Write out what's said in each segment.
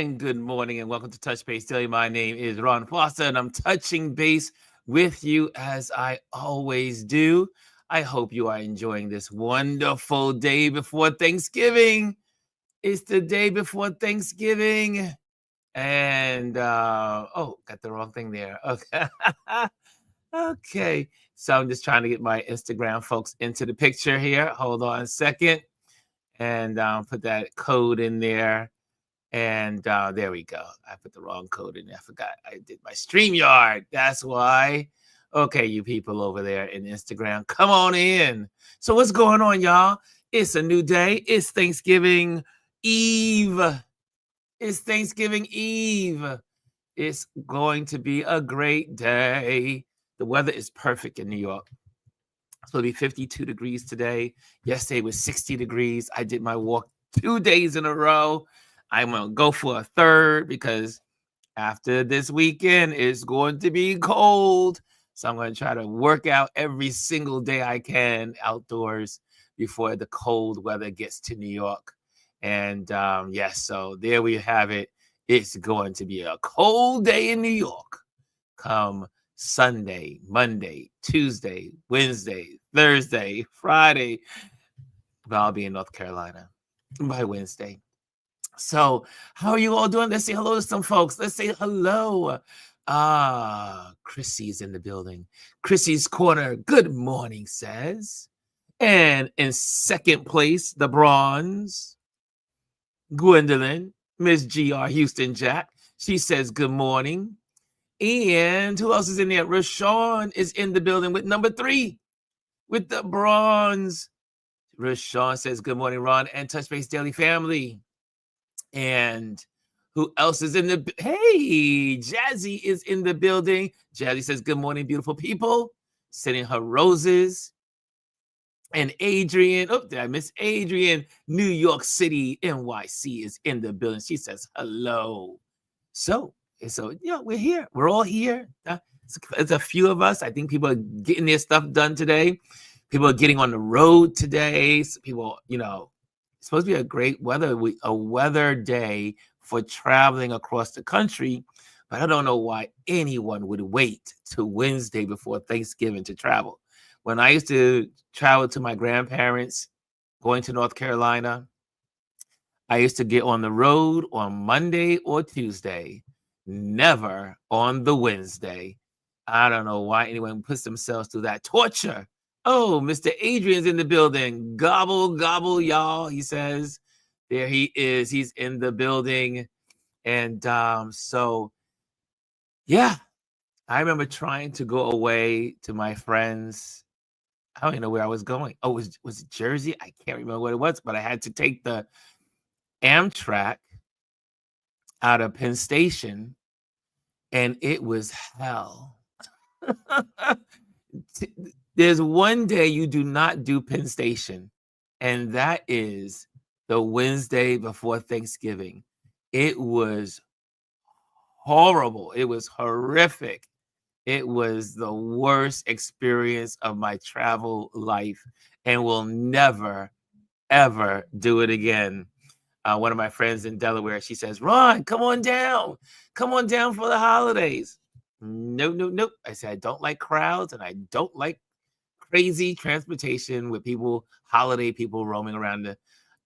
And good morning and welcome to Touch Base Daily. My name is Ron Foster and I'm touching base with you as I always do. I hope you are enjoying this wonderful day before Thanksgiving. It's the day before Thanksgiving. And got the wrong thing there. Okay. Okay. So I'm just trying to get my Instagram folks into the picture here. Hold on a second. And put that code in there. And there we go. I put the wrong code in there. I forgot. I did my StreamYard. That's why. Okay, you people over there in Instagram, come on in. So what's going on, y'all? It's a new day. It's Thanksgiving Eve. It's Thanksgiving Eve. It's going to be a great day. The weather is perfect in New York. It's going to be 52 degrees today. Yesterday was 60 degrees. I did my walk 2 days in a row. I'm going to go for a third because after this weekend, it's going to be cold. So I'm going to try to work out every single day I can outdoors before the cold weather gets to New York. And yes, so there we have it. It's going to be a cold day in New York come Sunday, Monday, Tuesday, Wednesday, Thursday, Friday. But I'll be in North Carolina by Wednesday. So how are you all doing? Let's say hello to some folks. Let's say hello. Chrissy's in the building. Chrissy's Corner, good morning, says. And in second place, the bronze, Gwendolyn, Miss G.R. Houston Jack. She says good morning. And who else is in there? Rashawn is in the building with number 3 with the bronze. Rashawn says good morning, Ron and Touch Base Daily family. And who else is in the... Hey, Jazzy is in the building. Jazzy says good morning, beautiful people. Sending her roses. And Adrian, oh, did I miss Adrian? New York City, NYC is in the building. She says hello. So yeah, we're here. We're all here. It's a few of us. I think people are getting their stuff done today. People are getting on the road today. So people, it's supposed to be a great weather day for traveling across the country. But I don't know why anyone would wait till Wednesday before Thanksgiving to travel. When I used to travel to my grandparents, going to North Carolina, I used to get on the road on Monday or Tuesday, never on the Wednesday. I don't know why anyone puts themselves through that torture. Oh, Mr. Adrian's in the building. Gobble, gobble, y'all, he says. There he is. He's in the building. And so, yeah, I remember trying to go away to my friends. I don't even know where I was going. Oh, was it Jersey? I can't remember what it was, but I had to take the Amtrak out of Penn Station, and it was hell. There's one day you do not do Penn Station, and that is the Wednesday before Thanksgiving. It was horrible. It was horrific. It was the worst experience of my travel life and will never, ever do it again. One of my friends in Delaware, she says, Ron, come on down. Come on down for the holidays. Nope. I said, I don't like crowds and I don't like crazy transportation with holiday people roaming around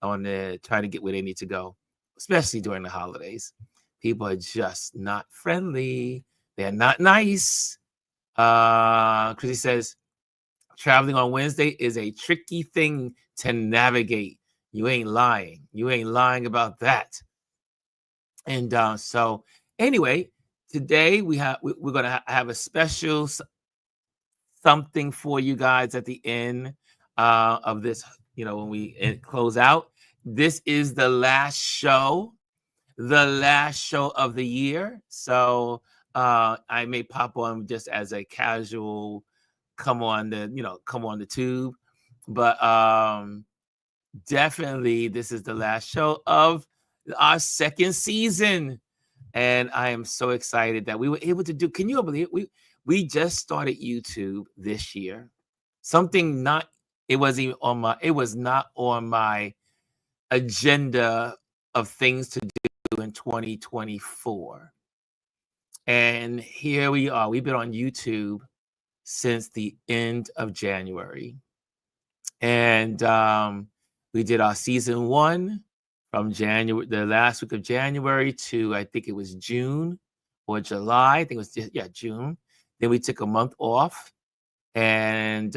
trying to get where they need to go, especially during the holidays. People are just not friendly. They're not nice. Chrissy says, traveling on Wednesday is a tricky thing to navigate. You ain't lying. You ain't lying about that. And so anyway, today we're going to have a special something for you guys at the end of this, when we close out. This is the last show of the year. So I may pop on just as a casual come on the tube. But definitely this is the last show of our second season. And I am so excited that we were able to do, can you believe it? We just started YouTube this year. It was not on my agenda of things to do in 2024. And here we are. We've been on YouTube since the end of January. And we did our season 1 from January, the last week of January to, I think it was June or July. I think it was, June. Then we took a month off. And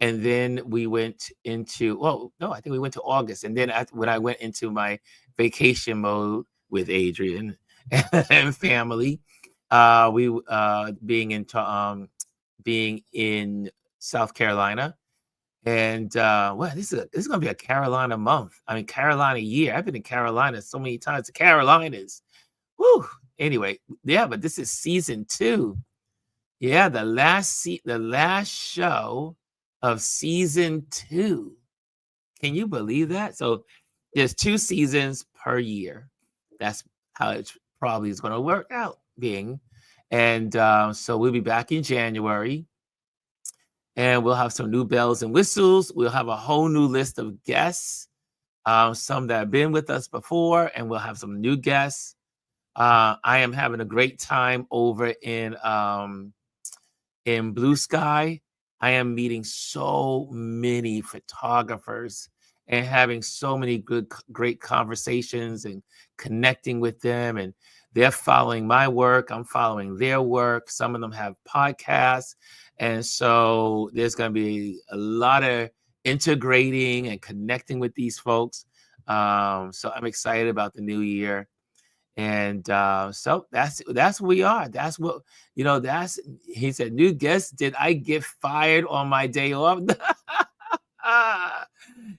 then we went into, I think we went to August. And then when I went into my vacation mode with Adrian and family, we being in South Carolina. And this is gonna be a Carolina month. I mean, Carolina year. I've been in Carolina so many times. The Carolinas. Woo. Anyway, yeah, but this is season 2. Yeah, the last show of season 2. Can you believe that? So there's 2 seasons per year. That's how it probably is going to work out being. And so we'll be back in January, and we'll have some new bells and whistles. We'll have a whole new list of guests, some that have been with us before, and we'll have some new guests. I am having a great time over in Blue Sky. I am meeting so many photographers and having so many great conversations and connecting with them. And they're following my work. I'm following their work. Some of them have podcasts. And so there's going to be a lot of integrating and connecting with these folks. So I'm excited about the new year. And so that's what we are. That's what, he said, new guest, did I get fired on my day off?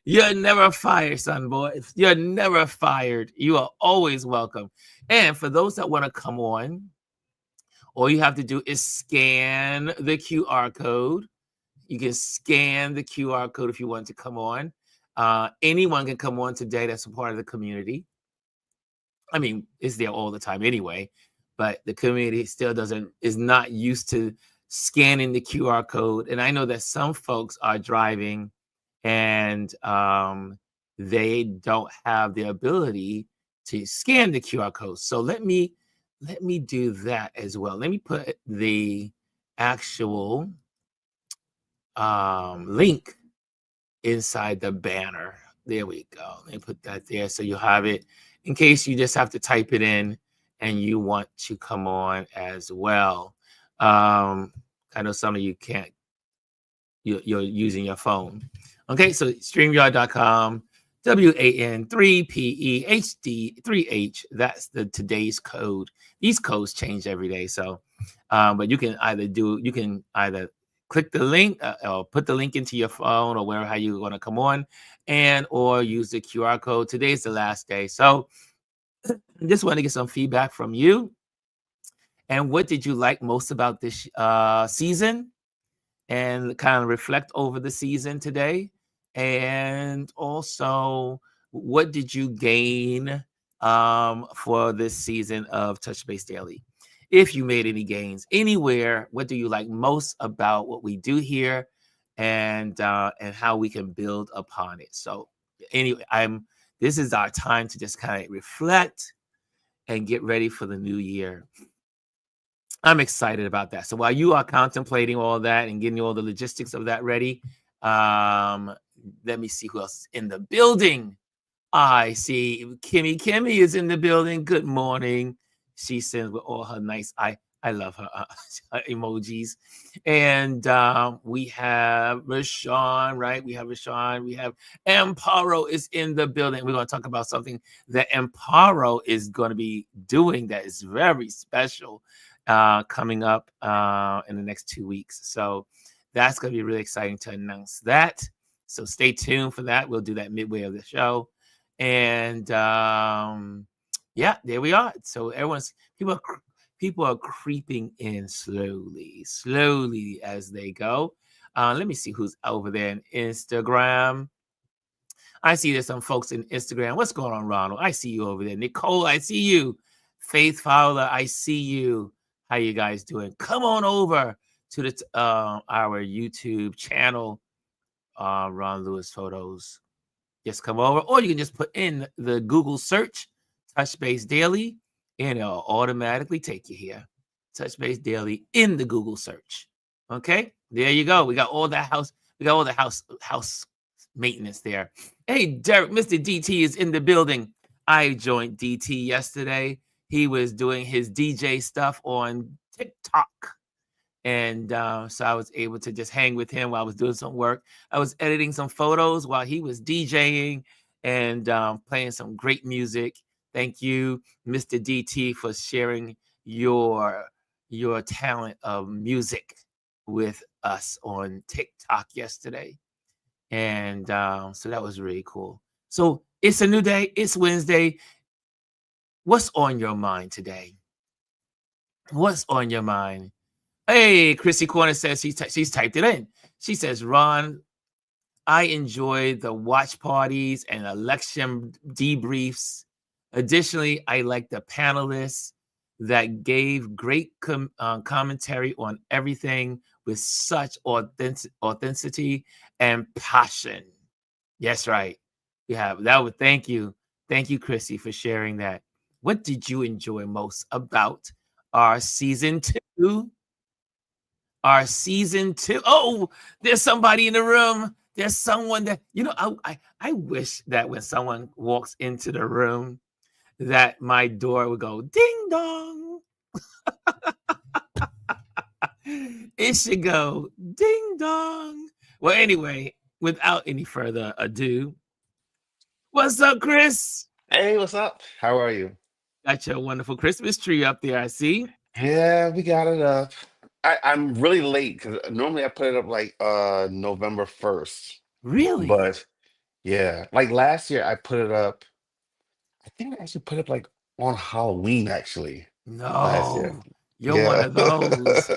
You're never fired, son boy. You're never fired. You are always welcome. And for those that want to come on, all you have to do is scan the QR code. You can scan the QR code if you want to come on. Anyone can come on today that's a part of the community. I mean, it's there all the time anyway, but the community still is not used to scanning the QR code. And I know that some folks are driving and they don't have the ability to scan the QR code. So let me do that as well. Let me put the actual link inside the banner. There we go. Let me put that there so you'll have it in case you just have to type it in and you want to come on as well. I know some of you can't, you're using your phone. Okay, so StreamYard.com, WAN3PEHD3H. That's today's code. These codes change every day. So, but you can either click the link or put the link into your phone or wherever you want to come on, or use the QR code. Today's the last day. So I just want to get some feedback from you. And what did you like most about this season? And kind of reflect over the season today. And also, what did you gain for this season of Touch Base Daily? If you made any gains anywhere, what do you like most about what we do here, and how we can build upon it? So anyway, this is our time to just kind of reflect and get ready for the new year. I'm excited about that. So while you are contemplating all that and getting all the logistics of that ready, let me see who else is in the building. I see Kimmy. Kimmy is in the building. Good morning. She sends with all her nice, I love her emojis. And we have Rashawn, right? We have Rashawn. We have Amparo is in the building. We're going to talk about something that Amparo is going to be doing that is very special coming up in the next 2 weeks. So that's going to be really exciting to announce that. So stay tuned for that. We'll do that midway of the show. And yeah, there we are. So people are creeping in slowly as they go. Let me see who's over there in Instagram. I see there's some folks in Instagram. What's going on, Ronald? I see you over there. Nicole, I see you. Faith Fowler, I see you. How you guys doing? Come on over to our YouTube channel, Ron Lewis Photos. Just come over, or you can just put in the Google search Touch Base Daily, and it'll automatically take you here. Touch Base Daily in the Google search. Okay, there you go. We got all that house. We got all the house maintenance there. Hey, Derek, Mr. DT is in the building. I joined DT yesterday. He was doing his DJ stuff on TikTok. And so I was able to just hang with him while I was doing some work. I was editing some photos while he was DJing and playing some great music. Thank you, Mr. DT, for sharing your talent of music with us on TikTok yesterday. And so that was really cool. So it's a new day. It's Wednesday. What's on your mind today? What's on your mind? Hey, Chrissy Corner says she's typed it in. She says, Ron, I enjoy the watch parties and election debriefs. Additionally, I like the panelists that gave great commentary on everything with such authenticity and passion. Yes, right. We have that. Would thank you, Chrissy, for sharing that. What did you enjoy most about our season 2? Our season 2. Oh, there's somebody in the room. There's someone that, I wish that when someone walks into the room, that my door would go ding dong. It should go ding dong. Well, anyway, without any further ado, what's up, Chris? Hey, what's up? How are you? Got your wonderful Christmas tree up there, I see. Yeah, we got it up. I'm really late because normally I put it up like November 1st. Really? But yeah, like last year I put it up. I think I actually put it up like on Halloween actually last year. No, you're one Yeah. of those.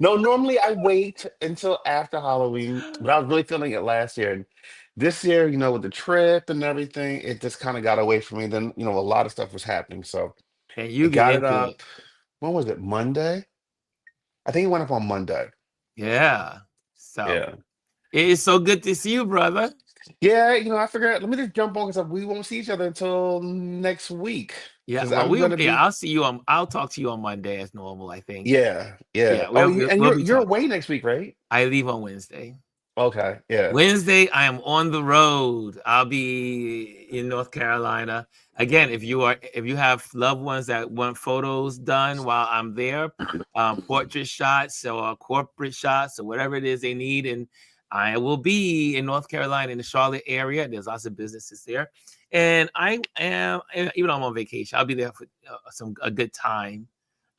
No, normally I wait until after Halloween, but I was really feeling it last year. And this year, with the trip and everything, it just kind of got away from me. Then, a lot of stuff was happening. So And I you get got it into it. up. When was it? Monday? I think it went up on Monday. Yeah. So Yeah. it is so good to see you, brother. Yeah, I figured let me just jump on because we won't see each other until next week. Yeah. Because Well, I'm gonna be I'll see you on. I'll talk to you on Monday as normal. I think. yeah, yeah. Yeah. Oh, and We'll you're be you're talking. away next week, right? I leave on Wednesday. Okay, yeah. Wednesday, I am on the road. I'll be in North Carolina. Again, if you have loved ones that want photos done while I'm there, portrait shots or corporate shots or whatever it is they need, and I will be in North Carolina in the Charlotte area. There's lots of businesses there, and I am even though I'm on vacation, I'll be there for a good time,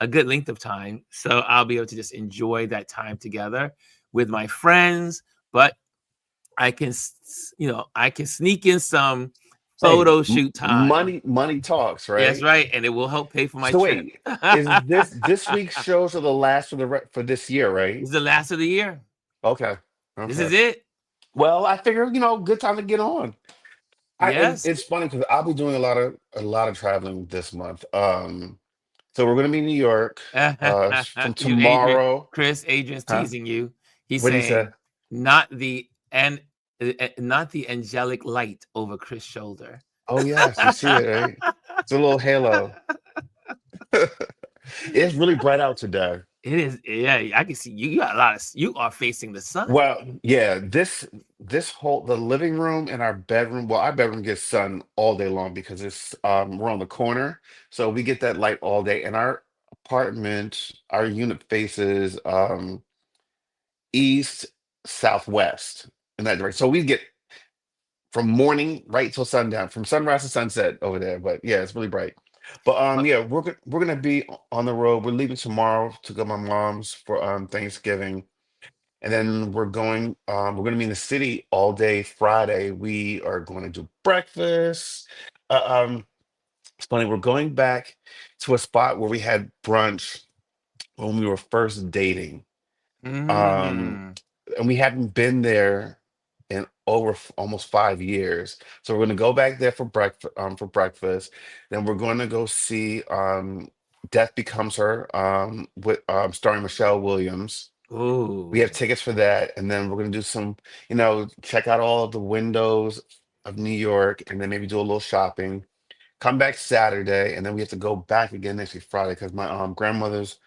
a good length of time. So I'll be able to just enjoy that time together with my friends, but I can, I can sneak in some Hey, photo shoot time. money talks, Yes, right? right, and it will help pay for my So trip. wait, is this week's shows are the last for this year, right? This is the last of the year. Okay, This okay. is it. Well, I figured, good time to get on. Yes. It's funny because I'll be doing a lot of traveling this month. So we're gonna be in New York from You, Adrian, tomorrow. Adrian's Huh? teasing you. He's What do you say? saying, not the and not the angelic light over Chris' shoulder. Oh yes, you see it, right? It's a little halo. It's really bright out today. It is, yeah. I can see you. You got a lot of. You are facing the sun. Well, yeah, this whole the living room and our bedroom, well, our bedroom gets sun all day long because it's we're on the corner. So we get that light all day. And our apartment, our unit faces east, southwest in that direction. So we get from morning right till sundown, from sunrise to sunset over there. But yeah, it's really bright. But yeah, we're gonna be on the road. We're leaving tomorrow to go to my mom's for Thanksgiving. And then we're gonna be in the city all day Friday. We are going to do breakfast. Uh, um, it's funny, we're going back to a spot where we had brunch when we were first dating. Um, Mm. and we hadn't been there in over almost 5 years. So we're gonna go back there for breakfast. Then we're gonna go see Death Becomes Her with starring Michelle Williams. We have Ooh. tickets for that, and then we're gonna do some, check out all of the windows of New York, and then maybe do a little shopping. come back Saturday, and then we have to go back again next week Friday because my grandmother's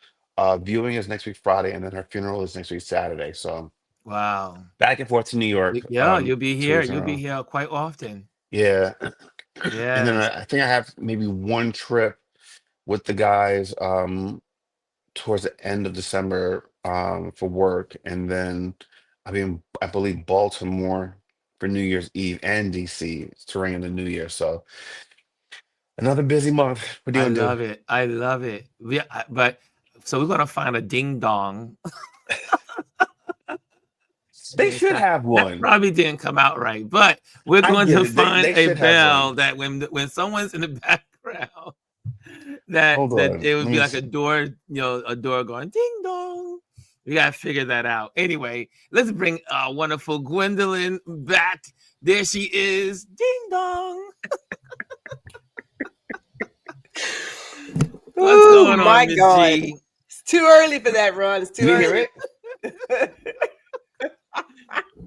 viewing is next week Friday, and then her funeral is next week Saturday. So Wow. back and forth to New York, Yeah, you'll be 2 weeks here. in a You'll be row. here quite often. Yeah, and then Yes, I think I have maybe one trip with the guys towards the end of December for work, and then I believe Baltimore for New Year's Eve and DC to ring in the New Year. So another busy month. What are you I gonna do? love it. I love it. But so we're gonna find a ding dong. They should have That one. probably didn't come out right, but we're I going get to it. They find they a should have bell one. that when someone's in the background, that Hold that on. it Let would be me like a see. door, a door going ding dong. We gotta figure that out. Anyway, let's bring wonderful Gwendolyn back. There she is. Ding dong. What's Oh going on, my Miss God. G? It's too early for that, Ron. It's too Did you hear early. it?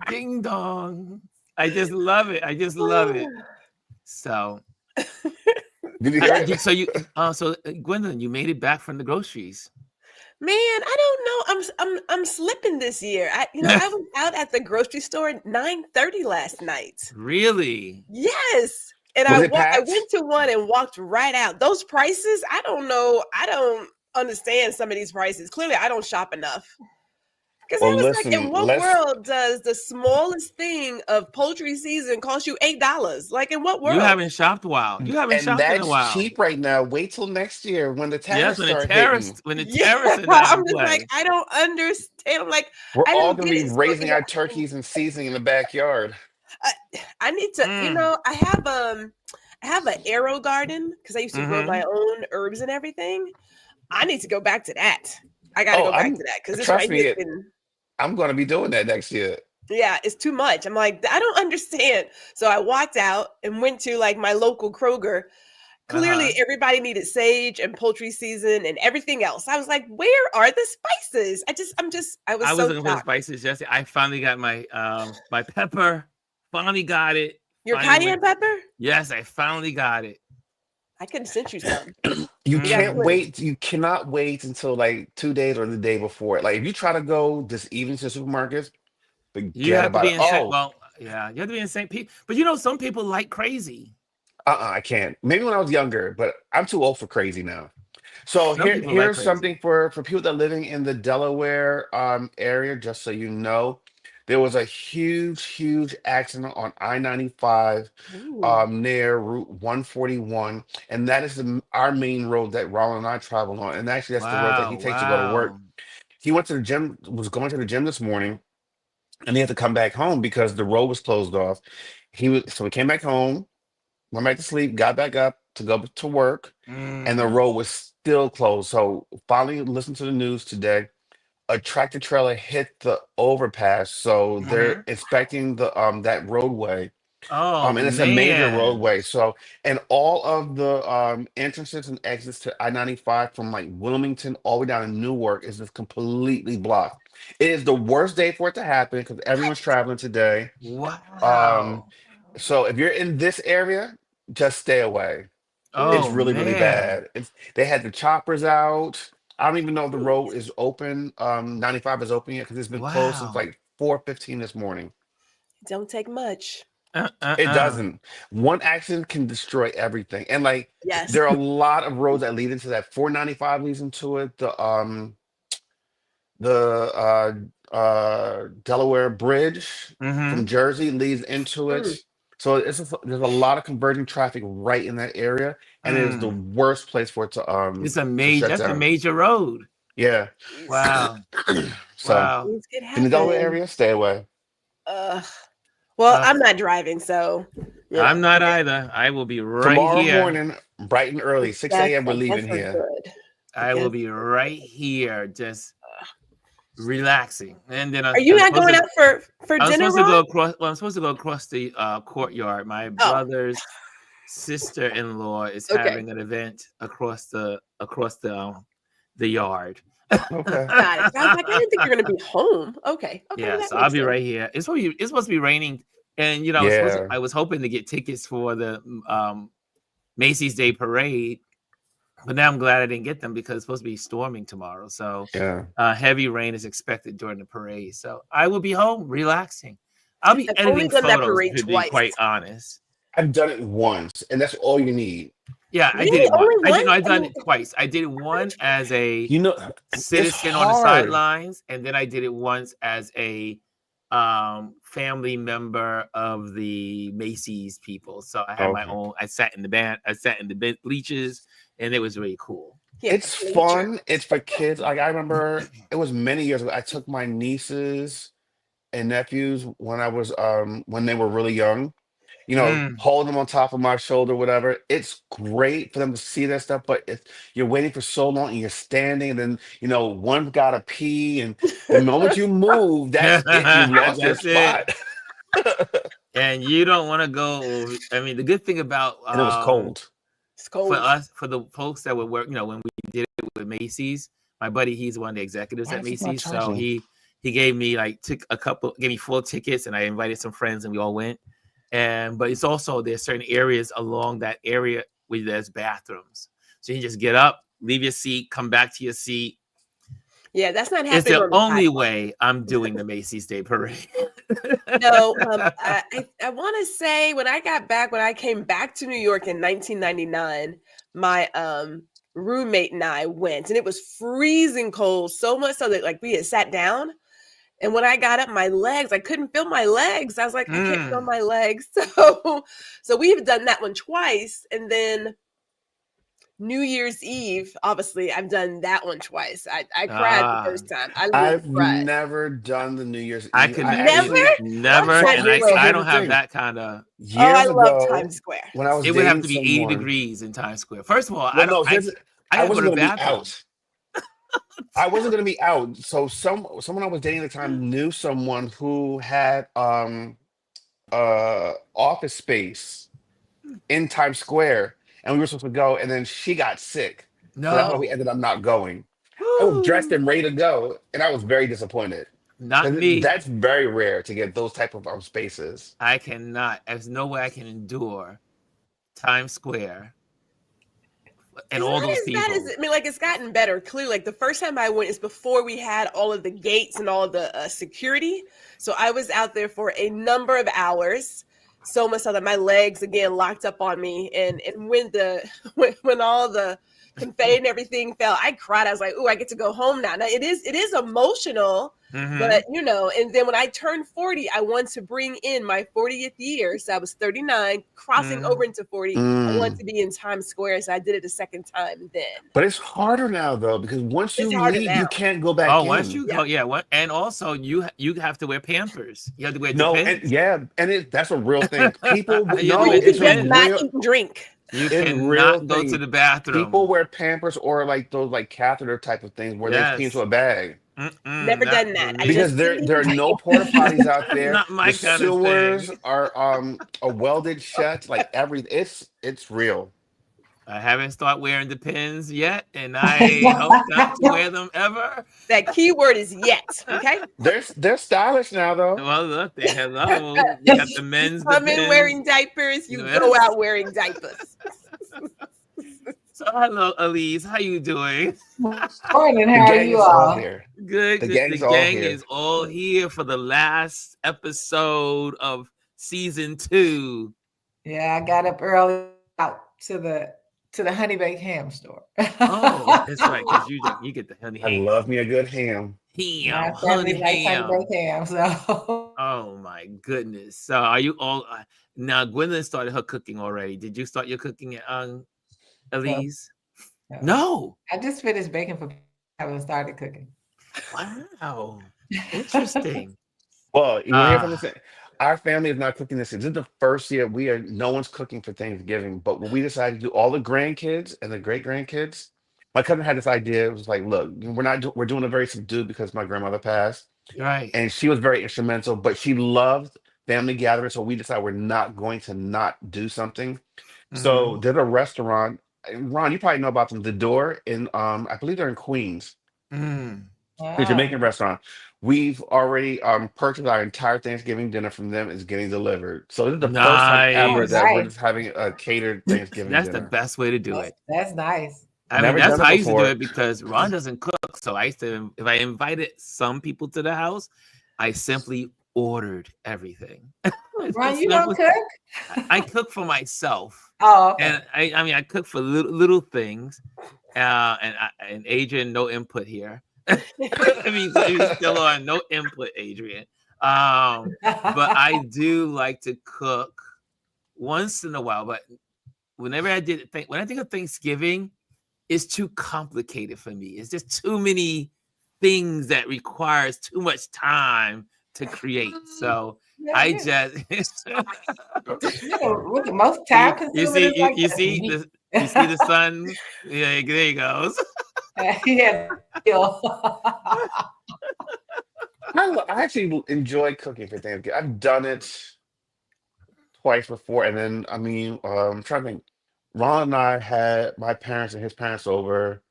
Ding dong. I just love it. I just love it. So, Did you hear it? Gwendolyn, you made it back from the groceries. Man, I don't know. I'm slipping this year. I was out at the grocery store at 9:30 last night. Really? Yes. And Was I it packed? went to one and walked right out. Those prices, I don't know. I don't understand some of these prices. Clearly, I don't shop enough. Because I Well, was like, in listen. what world does the smallest thing of poultry season cost you $8? Like, in what You world? haven't shopped a while. You haven't And shopped in a that's while. cheap right now. Wait till next year when the Yes, tariffs start hitting. when the Yeah, tariffs are not in I'm just like, play. I don't understand. I'm like, We're I all don't gonna get be it. So, raising our turkeys and seasoning in the backyard. I, I need to, I have an arrow garden because I used to grow Mm-hmm. my own herbs and everything. I need to go back to that. I got to Oh, go back to that because this trust right here me, has been, I'm gonna be doing that next year. yeah, it's too much. I'm like, I don't understand. So I walked out and went to like my local Kroger. Uh-huh. Clearly, everybody needed sage and poultry season and everything else. I was like, where are the spices? I was I was so looking for the shocked. spices yesterday. I finally got my my pepper. Finally got it. Your Finally went. cayenne pepper? Yes, I finally got it. I could have sent you some. You We got can't Mm. plenty. wait. You cannot wait until like 2 days or the day before. Like if you try to go this evening to the supermarkets, You forget have to about be it. in St. Oh, Well, yeah, you have to be in St. Pete. But some people like crazy. I can't. Maybe when I was younger, but I'm too old for crazy now. So Some people like here's crazy. something for people that are living in the Delaware area, just so you know. There was a huge accident on I-95 Ooh. near Route 141, and that is our main road that Ronald and I travel on. And actually that's the road that he Wow, takes to go to work. wow. He went to the gym, was going to the gym this morning, and he had to come back home because the road was closed off. So he came back home, went back to sleep, got back up to go to work, and the Mm. road was still closed. So finally listened to the news today. A tractor trailer hit the overpass, so they're Hmm. inspecting the that roadway. Oh And it's a major man. roadway. So and all of the entrances and exits to I-95 from like Wilmington all the way down to Newark is just completely blocked. It is the worst day for it to happen because everyone's traveling today. Um, Wow. so if you're in this area, just stay away. It's Oh really man. bad. They had the choppers out. I don't even know if the road Jeez. is open. 95 is open yet because it's been closed since Wow. like 4:15 this morning. Don't take much. It Uh. doesn't. One accident can destroy everything. And like Yes. there are a lot of roads that lead into that. 495 leads into it. The Delaware Bridge from Mm-hmm. Jersey leads into Mm. it. So there's a lot of converging traffic right in that area, and it is the Mm. worst place for it It's a to major. shut That's a down. major road. Yeah. Jeez. Wow. So Wow. Things could in the Delaware happen. area, stay away. Ugh. Well, Uh, I'm not driving, so I'm not okay. either. I will be right Tomorrow here. morning, bright and early, 6 a.m. We're That's leaving for here. good. I I will guess. be right here, just relaxing. And then Are you I'm not supposed going to. out for I'm dinner, supposed to Ron? go across. Well, I'm supposed to go across the courtyard. My Oh, brother's sister-in-law is okay. having an event across the yard. Okay. Got it. I was like, I didn't think you're gonna be home. Okay. Okay, well Yeah, that so I'll makes be sense. right here. It's supposed to be raining, and Yeah. I was hoping to get tickets for the Macy's Day Parade. But now I'm glad I didn't get them because it's supposed to be storming tomorrow. So Yeah. heavy rain is expected during the parade. So I will be home relaxing. I'll be I've only editing done that photos, parade to be twice. quite honest. I've done it once, and that's all you need. Yeah, I Really? did it once. Only one? I've done it twice. I did it one as a You know, it's citizen on the hard. sidelines, and then I did it once as a family member of the Macy's people. So I had my Okay. own. I sat in the bleachers, and it was really cool. Yeah, It's bleacher. fun. It's for kids. Like I remember, it was many years ago. I took my nieces and nephews when they were really young. Mm. Hold them on top of my shoulder, whatever. It's great for them to see that stuff, but you're waiting for so long and you're standing, and then one gotta pee, and the moment you move, that's it. You lost your That's it. spot. And you don't want to go. I mean, the good thing about And it was cold. It's cold. for the folks that would work, when we did it with Macy's, my buddy, he's one of the executives Why at is it not Macy's. So charging? he gave me gave me full tickets, and I invited some friends, and we all went. But it's also, there's certain areas along that area where there's bathrooms. So you can just get up, leave your seat, come back to your seat. Yeah, that's not happening. It's the on the only sidewalk. way I'm doing the Macy's Day Parade. No, I want to say when I came back to New York in 1999, my roommate and I went, and it was freezing cold, so much so that we had sat down. And when I got up, my legs, I couldn't feel my legs. I was like, I can't feel my legs. So we've done that one twice. And then New Year's Eve, obviously, I've done that one twice. I cried the first time. I've cried. never done the New Year's Eve. I could Never? never, What? and Here's I the don't have thing. that kind of. Years I ago, love Times Square. when I was It would have to dating be 80 someone- degrees in Times Square. First of all, Well, no, I I wasn't go to going the to be bathroom. out. I wasn't going to be out. So someone I was dating at the time knew someone who had office space in Times Square, and we were supposed to go, and then she got sick. No, So that's why we ended up not going. I was dressed and ready to go, and I was very disappointed. not 'Cause me. That's very rare to get those type of spaces. I cannot. There's no way I can endure Times Square and all those people. It's gotten better. Clearly, the first time I went is before we had all of the gates and all of the security. So I was out there for a number of hours, so much so that my legs again locked up on me. And when all the confetti and everything fell, I cried. I was like, "Ooh, I get to go home now." Now it is emotional. Mhm. But and then when I turned 40, I wanted to bring in my 40th year. So I was 39, crossing over into 40. I wanted to be in Times Square, so I did it a second time then. But it's harder now though, because once you harder leave, now. you can't go back in. Once you go, and also you have to wear Pampers. You have to wear No, Depends. that's a real thing. People, You no, do You it's can a just not real. eat and drink. You It's cannot real go thing. to the bathroom. People wear Pampers or those catheter type of things where they feed into a bag. Never done that. Because there are no porta potties out there. Not my The kind of sewers thing. are welded shut. It's real. I haven't started wearing Depends yet, and I hope not to wear them ever. That key word is yet. Okay. They're stylish now though. Well, look, hello. You got the men's Come in Depends. wearing diapers. You Yes. go out wearing diapers. So hello, Elise. How you doing? Morning, The how are gang you is all all? here. Good. The The gang's all gang here. is all here for the last episode of season 2. Yeah, I got up early out to the honey baked ham store. Oh, that's right, because you get the honey I ham. love me a good ham. My Ham, family honey likes ham. honey baked ham, so Oh my goodness. So are you all now? Gwendolyn started her cooking already. Did you start your cooking, Elise? No. I just finished baking for. I haven't started cooking. Wow. Interesting. Well, you want to hear something? Our family is not cooking this year. This is the first year no one's cooking for Thanksgiving. But when we decided to do all the grandkids and the great grandkids, my cousin had this idea. It was like, look, we're doing it very subdued because my grandmother passed. Right. And she was very instrumental, but she loved family gatherings. So we decided we're not going to not do something. So there's a restaurant. Ron, you probably know about them. The Door in I believe they're in Queens. Mm. The Jamaican restaurant. we've already purchased our entire Thanksgiving dinner from them. It's getting delivered. So this is the first time ever Oh, Nice. that we're nice. just having a catered Thanksgiving That's the dinner. best way to do it. That's nice. I mean, Never that's done how it I used to do before. it because Ron doesn't cook. So I used to, if I invited some people to the house, I simply ordered everything. Ron, you don't cook? I cook for myself, Oh, okay. and I mean, I cook for little things, and Adrian, no input here. I mean, he's still on no input, Adrian. But I do like to cook once in a while. But whenever when I think of Thanksgiving, it's too complicated for me. It's just too many things that requires too much time to create. So Yeah, I yeah. just With the most time you consuming is like you see the sun. Yeah, there he goes. yeah. I actually enjoy cooking for Thanksgiving. I've done it twice before, and then I mean, I'm trying to think. Ron and I had my parents and his parents over a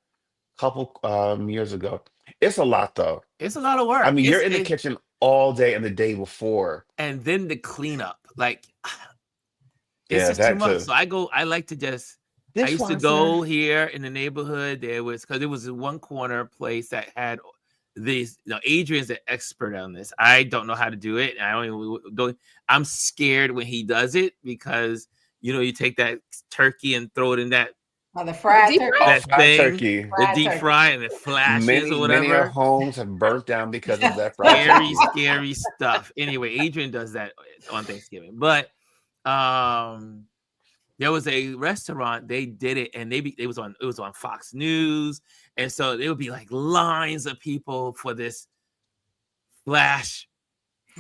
couple years ago. It's a lot though. It's a lot of I work. mean, you're in the It's kitchen all day and the day before. and then the cleanup, like it's Yeah, just too that much. too. So I like to just. I used to Dishwasher. go here in the neighborhood. There was because there was one corner place that had these. Adrian's an expert on this. I don't know how to do it. And I don't. I'm scared when he does it because you take that turkey and throw it in that Oh, the fried Deep turkey. Oh, that fried thing, turkey. the Fried deep turkey. fry, and it flashes or Many a whatever. homes have burnt down because of that fried turkey. Scary stuff. Anyway, Adrian does that on Thanksgiving, but there was a restaurant, they did it, and it was on Fox News, and so there would be like lines of people for this flash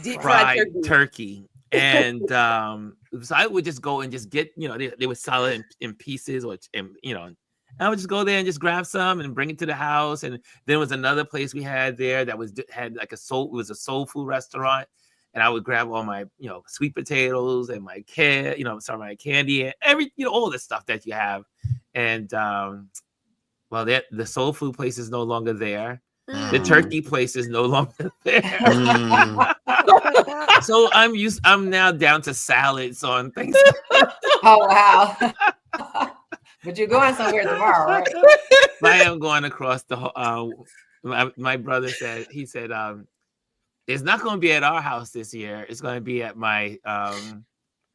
deep fried fried turkey. turkey. And so I would just go and just get, they would sell it in pieces, and I would just go there and just grab some and bring it to the house. And there was another place we had there that had like a soul food restaurant. And I would grab all my, sweet potatoes and my my candy and all the stuff that you have. And well, the soul food place is no longer there. The turkey place is no longer there. Mm. So I'm now down to salads on Thanksgiving. Oh wow. But you're going somewhere tomorrow, right? I am going across the my brother said, it's not going to be at our house this year. It's going to be at my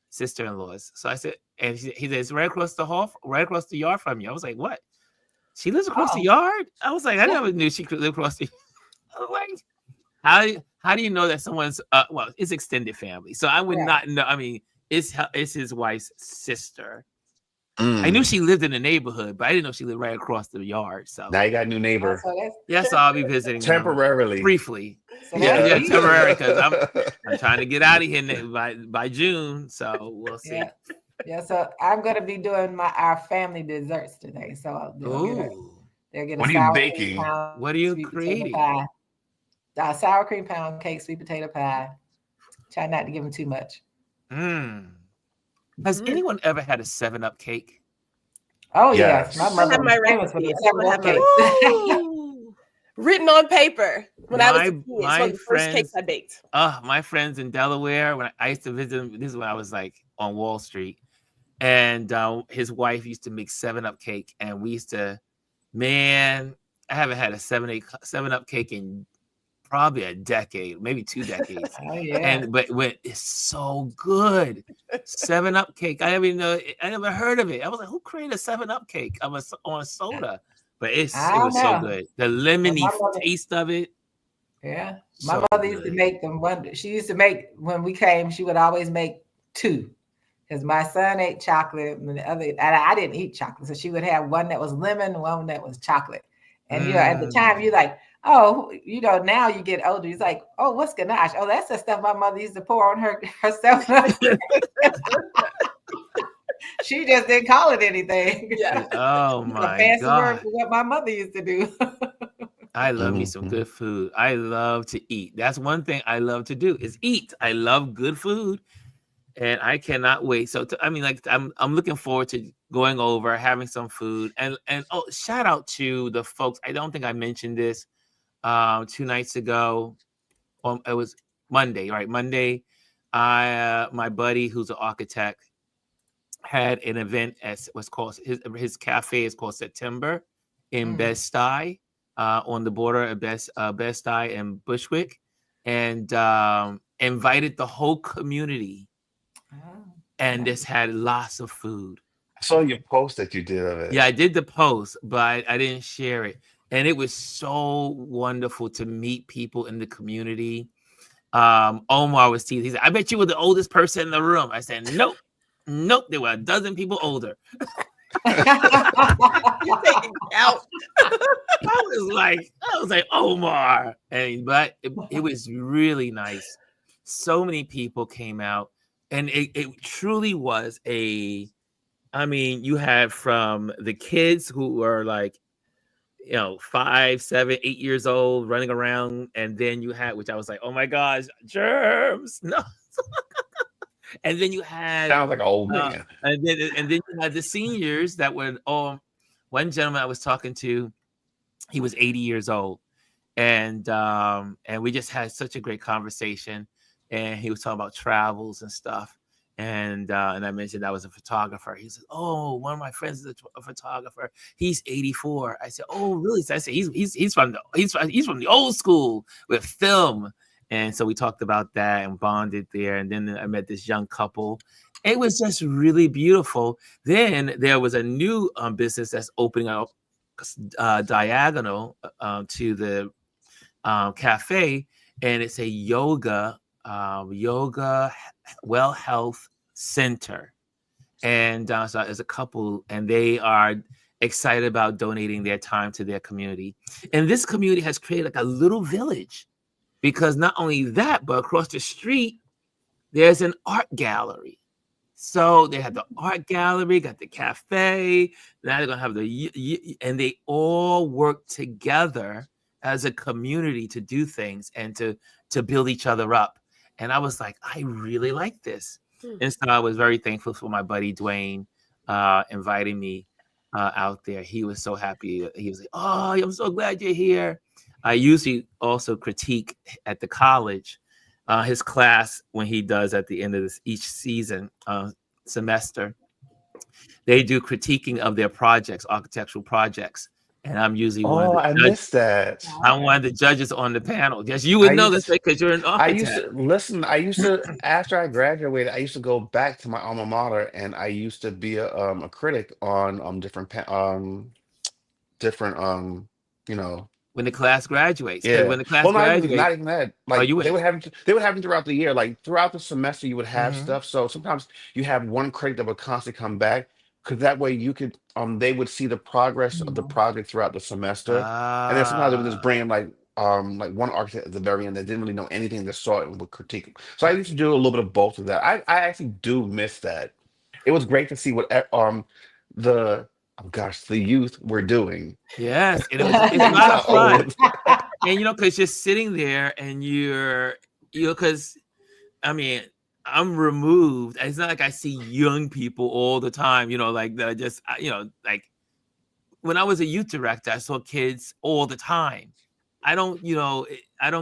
sister-in-law's. So I said, and he said, it's right across the hall, right across the yard from you. I was like, what? She lives across the yard? I was like, I never knew she could live across the. I was like, how do you know that someone's well, it's extended family, so I would not know. I mean, it's his wife's sister. I knew she lived in the neighborhood, but I didn't know she lived right across the yard. So Now you got a new neighbor. yes, I'll be visiting them Temporarily. briefly. So Yeah, temporary, because I'm trying to get out of here by June. So we'll see. Yeah. So I'm gonna be doing our family desserts today. So they'll get a What are you sour baking? cream pound, What are you sweet creating? potato pie. Sour cream pound cake, sweet potato pie. Try not to give them too much. Has anyone ever had a 7-Up cake? Oh Yes. yes, my mother was famous for the 7-Up cake. Written on paper when I was a kid. It's my one of the first friends- cakes I baked. My friends in Delaware, when I used to visit them, this is when I was like on Wall Street, and his wife used to make 7-Up cake, and we used to, I haven't had a 7-Up cake in probably a decade, maybe 2 decades. Oh yeah. But it's so good. 7-Up cake. I never heard of it. I was like, who created a 7-Up cake on a soda? But it was so good. The lemony taste of it. Yeah. My mother used to make them she used to make, when we came, she would always make 2. Because my son ate chocolate and the other, and I didn't eat chocolate. So she would have one that was lemon and one that was chocolate. And at the time you're like, oh, now you get older. He's like, oh, what's ganache? Oh, that's the stuff my mother used to pour on herself. She just didn't call it anything. Yeah. Oh my a fancy God. word for what my mother used to do. I love me some good food. I love to eat. That's one thing I love to do is eat. I love good food, and I cannot wait. So I'm looking forward to going over, having some food, and shout out to the folks. I don't think I mentioned this 2 nights ago. It was Monday, right? Monday, my buddy who's an architect had an event as what's called his cafe is called September in Bed-Stuy, on the border of Bed-Stuy and Bushwick, and invited the whole community, and just had lots of food. I saw your post that you did of it. Yeah, I did the post, but I didn't share it. And it was so wonderful to meet people in the community. Omar was teasing. He said, "I bet you were the oldest person in the room." I said, "Nope. Nope, there were a dozen people older." You're taking out. I was like, Omar. But it was really nice. So many people came out, and it truly was you had from the kids who were like, 5, 7, 8 years old running around, and then you had, which I was like, oh my gosh, germs. No. And then you had Sounds like an old man. and then you had the seniors that were one gentleman I was talking to, he was 80 years old, and we just had such a great conversation, and he was talking about travels and stuff, and I mentioned I was a photographer. He said, "Oh, one of my friends is a photographer. He's 84." I said, "Oh, really?" So I said, "He's from the old school with film." And so we talked about that and bonded there. And then I met this young couple. It was just really beautiful. Then there was a new business that's opening up diagonal to the cafe, and it's a yoga well health center. And so there's a couple, and they are excited about donating their time to their community. And this community has created like a little village. Because not only that, but across the street, there's an art gallery. So they have the art gallery, got the cafe. Now they're going to have and they all work together as a community to do things and to build each other up. And I was like, I really like this. And so I was very thankful for my buddy Dwayne inviting me out there. He was so happy. He was like, "Oh, I'm so glad you're here." I usually also critique at the college, his class when he does at the end of each season, semester. They do critiquing of their projects, architectural projects. And I'm usually one of the I missed that. I'm one of the judges on the panel. Yes, you would know this because you're an architect. I used to after I graduated, I used to go back to my alma mater, and I used to be a critic on different When the class graduates. Yeah. When the class Well, graduates, not even that. Like you they would have them throughout the year. Like throughout the semester, you would have stuff. So sometimes you have one critic that would constantly come back, because that way you could they would see the progress of the project throughout the semester. And then sometimes they would just bring in like one architect at the very end that didn't really know anything, that saw it and would critique. So I used to do a little bit of both of that. I actually do miss that. It was great to see what the youth were doing. Yes, and it's a lot of fun. And because you're sitting there and because I'm removed. It's not like I see young people all the time, like that. Like when I was a youth director, I saw kids all the time. I don't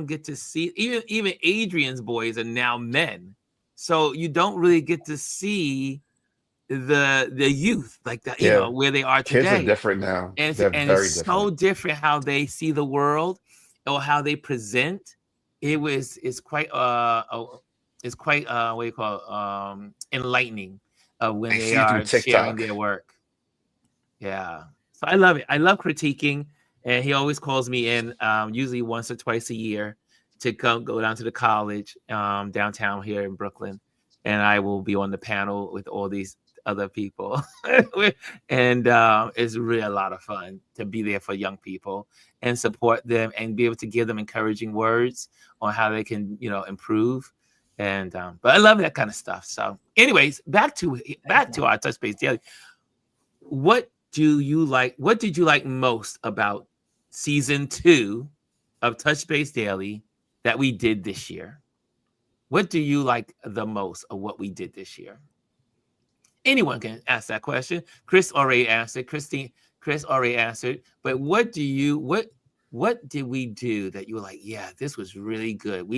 get to see even Adrian's boys are now men, so you don't really get to see the youth like that, where they are today. Kids are different now, and they're it's very so different how they see the world or how they present. It's quite what do you call enlightening when they are sharing their work. Yeah, so I love it. I love critiquing, and he always calls me in usually once or twice a year to go down to the college downtown here in Brooklyn, and I will be on the panel with all these other people. And it's really a lot of fun to be there for young people and support them and be able to give them encouraging words on how they can improve. And but I love that kind of stuff. So anyways, back to our Touch Base Daily. What did you like most about season 2 of Touch Base Daily that we did this year? What do you like the most of what we did this year? Anyone can ask that question. Chris already answered. Chris already answered. But what what did we do that you were like, yeah, this was really good.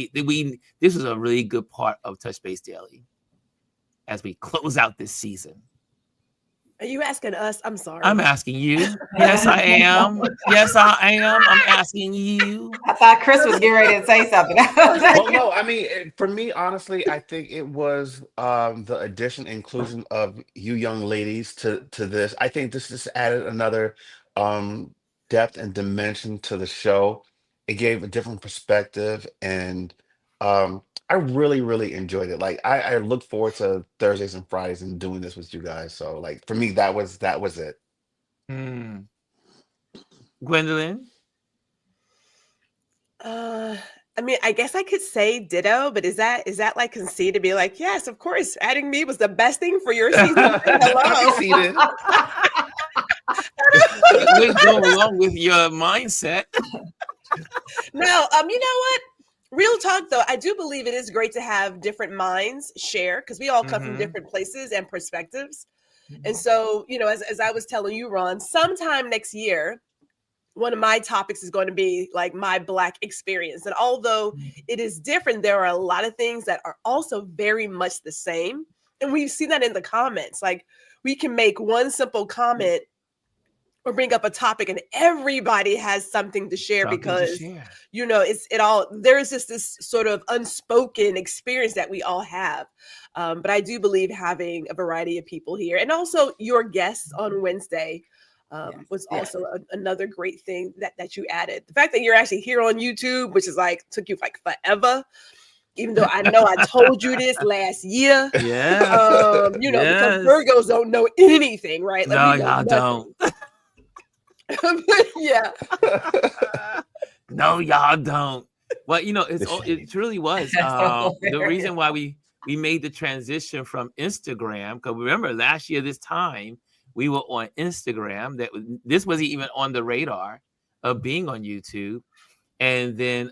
This was a really good part of Touch Base Daily as we close out this season. Are you asking us? I'm sorry. I'm asking you. Yes, I am. Yes, I am. I'm asking you. I thought Chris was getting ready to say something. Well, no, I mean, for me, honestly, I think it was the addition, inclusion of you young ladies to this. I think this just added another depth and dimension to the show. It gave a different perspective, and I really, really enjoyed it. Like, I look forward to Thursdays and Fridays and doing this with you guys. So, like, for me, that was it. Gwendolyn? I mean, I guess I could say ditto, but is that like concede to be like, yes, of course, adding me was the best thing for your season? Not conceded. We go along with your mindset. No, you know what? Real talk though, I do believe it is great to have different minds share because we all come from different places and perspectives. And so, you know, as I was telling you, Ron, sometime next year, one of my topics is going to be like my Black experience. And although it is different, there are a lot of things that are also very much the same. And we've seen that in the comments. Like we can make one simple comment or bring up a topic and everybody has something to share because, you know, there's just this sort of unspoken experience that we all have. But I do believe having a variety of people here and also your guests on Wednesday was also another great thing that you added. The fact that you're actually here on YouTube, which is like took you like forever, even though I know I told you this last year. Yeah. You know, because Virgos don't know anything, right? Like, no, y'all don't. Yeah. No, y'all don't. Well, you know, it truly was the reason why we made the transition from Instagram. Because remember, last year this time we were on Instagram. This wasn't even on the radar of being on YouTube. And then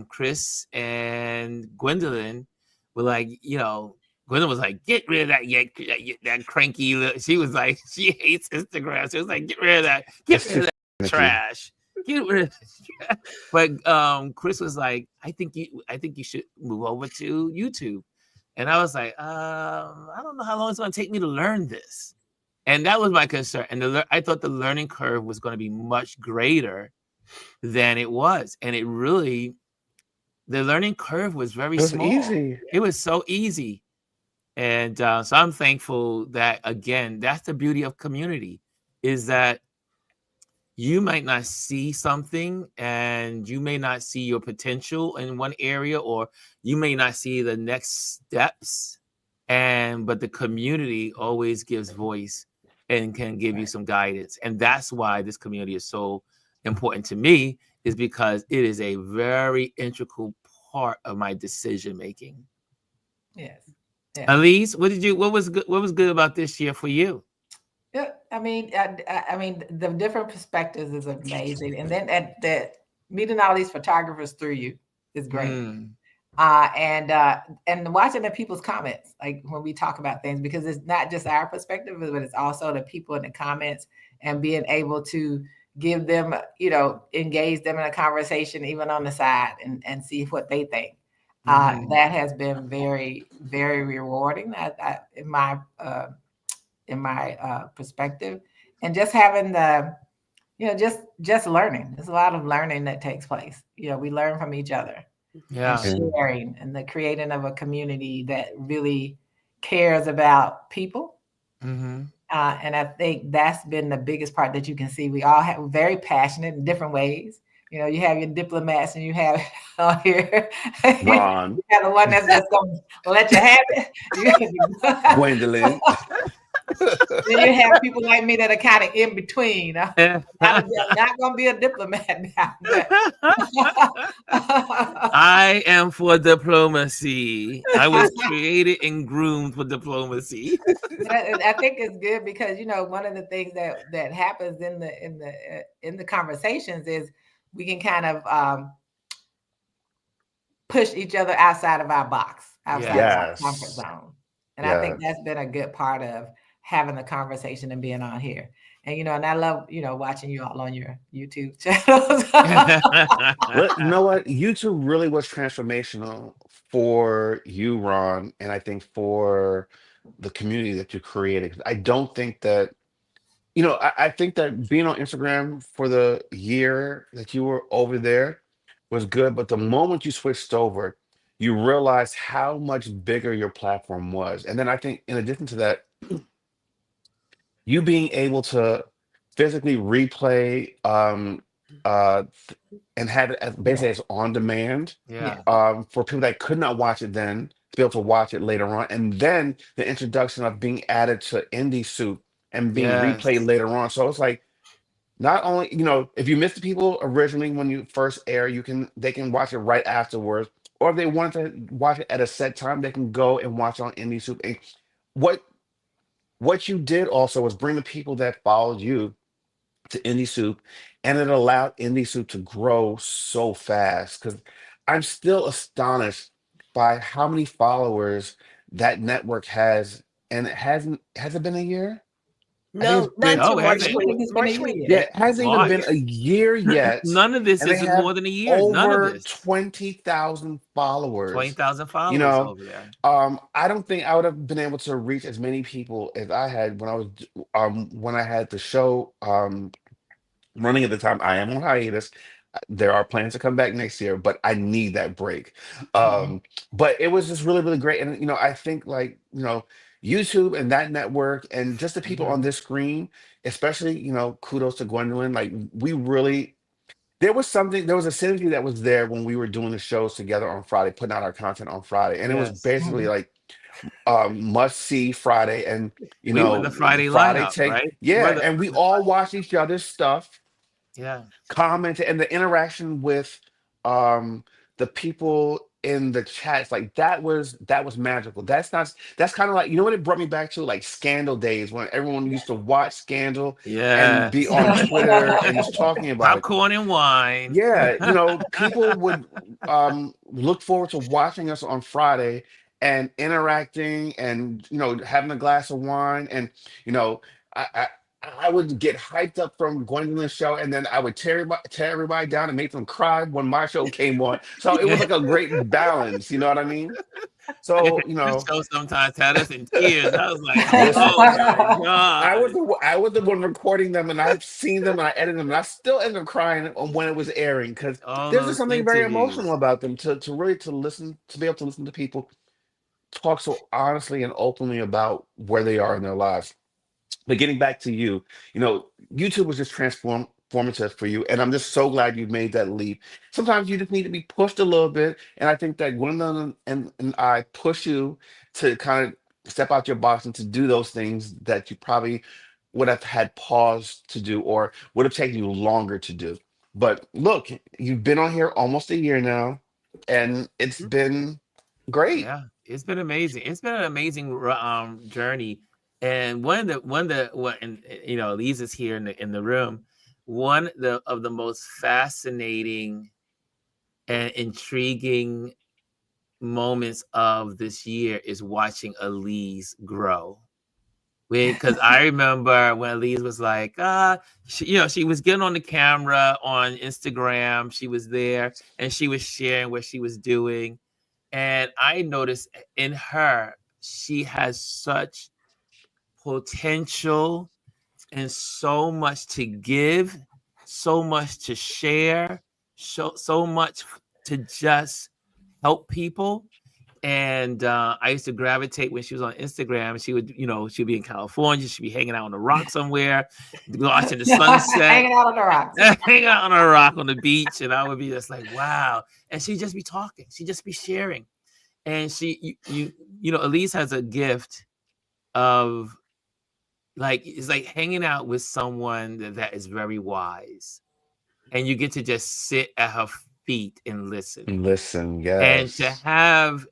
Chris and Gwendolyn were like, you know, Gwendolyn was like, get rid of that cranky. She was like, she hates Instagram. She was like, get rid of that. Get rid of that trash. Get rid of that trash. But Chris was like, I think you should move over to YouTube. And I was like, I don't know how long it's going to take me to learn this. And that was my concern. And I thought the learning curve was going to be much greater than it was. And it really, the learning curve was very small. Easy. It was so easy. And so I'm thankful that, again, that's the beauty of community, is that you might not see something and you may not see your potential in one area, or you may not see the next steps. But the community always gives voice and can give you some guidance. And that's why this community is so important to me, is because it is a very integral part of my decision making. Yes. Elise, what was good about this year for you? Yeah, I mean, the different perspectives is amazing, and then meeting all these photographers through you is great. And watching the people's comments, like when we talk about things, because it's not just our perspective, but it's also the people in the comments, and being able to give them, you know, engage them in a conversation, even on the side, and see what they think. That has been very, very rewarding in my perspective, and just having the, you know, just learning. There's a lot of learning that takes place. You know, we learn from each other. And sharing and the creating of a community that really cares about people. And I think that's been the biggest part that you can see. We all have very passionate in different ways. You know, you have your diplomats and you have on here. Ron. You have the one that's just going to let you have it. Gwendolyn. Then you have people like me that are kind of in between. I'm not going to be a diplomat now. I am for diplomacy. I was created and groomed for diplomacy. I think it's good because, you know, one of the things that happens in the conversations is we can kind of push each other outside of our box, outside of our comfort zone. And I think that's been a good part of having the conversation and being on here. And, you know, and I love, you know, watching you all on your YouTube channels. Well, you know what? YouTube really was transformational for you, Ron, and I think for the community that you created. I don't think that, you know, I think that being on Instagram for the year that you were over there was good, but the moment you switched over, you realized how much bigger your platform was. And then I think in addition to that, you being able to physically replay and have it as basically as on demand Yeah. for people that could not watch it then to be able to watch it later on, and then the introduction of being added to Indie Soup and being Yes. replayed later on. So it's like not only, you know, if you missed the people originally when you first air, they can watch it right afterwards, or if they want to watch it at a set time, they can go and watch it on Indie Soup. And what what you did also was bring the people that followed you to Indie Soup, and it allowed Indie Soup to grow so fast. Because I'm still astonished by how many followers that network has, and has it been a year? I think No, it's not been until No, it March hasn't. 20, It's been a March year. 25th. yeah, it hasn't even been March. a year yet, None of this and they is have more than a year. None of over this. 20,000 followers. 20,000 You followers know, over there. I don't think I would have been able to reach as many people as I had when I had the show running at the time. I am on hiatus. There are plans to come back next year, but I need that break. Mhm. But it was just really, really great. And you know, I think like, you know, YouTube and that network and just the people on Mhm. this screen, especially, you know, kudos to Gwendolyn. Like we really there was a synergy that was there when we were doing the shows together on Friday, putting out our content on Friday. And it was Yes. basically Mhm. like must see Friday. And you We were the know, Friday Friday lineup, take, right? yeah, and we all watched each other's stuff, Yeah. commented, and the interaction with the people in the chats, like that was magical. That's kind of like, you know what it brought me back to, like Scandal days when everyone used to watch Scandal and be Yes. on Twitter and just talking about it. Popcorn and wine. Yeah, you know, people would look forward to watching us on Friday and interacting and, you know, having a glass of wine. And, you know, I I, I would get hyped up from Gwendolyn's show, and then I would tear everybody down and make them cry when my show came on. So it was like a great balance, you know what I mean? So, you This know, show sometimes had us in tears. I was like, listen. oh my I God. was the one recording them, and I've seen them and I edited them, and I still end up crying when it was airing because All there's just those something very emotional interviews. about them to really to listen to be able to listen to people talk so honestly and openly about where they are in their lives. But getting back to you, you know, YouTube was just transformative for you, and I'm just so glad you made that leap. Sometimes you just need to be pushed a little bit, and I think that Gwendolyn and I push you to kind of step out your box and to do those things that you probably would have had pause to do or would have taken you longer to do. But look, you've been on here almost a year now, and it's Mhm. been great. Yeah, it's been amazing. It's been an amazing journey. And what and you know, Lisa's here in the room. One of the most fascinating and intriguing moments of this year is watching Elise grow. Because I remember when Elise was like, you know, she was getting on the camera on Instagram. She was there and she was sharing what she was doing. And I noticed in her, she has such potential and so much to give, so much to share, so much to just help people. And I used to gravitate when she was on Instagram. She would, you know, she'd be in California. She'd be hanging out on the rock somewhere, watching the sunset, Hanging out on the rocks. hanging out on a rock on the beach. And I would be just like, wow. And she'd just be talking. She'd just be sharing. And you know, Elise has a gift of like, it's like hanging out with someone that is very wise. And you get to just sit at her feet and listen. Listen, And to yes. have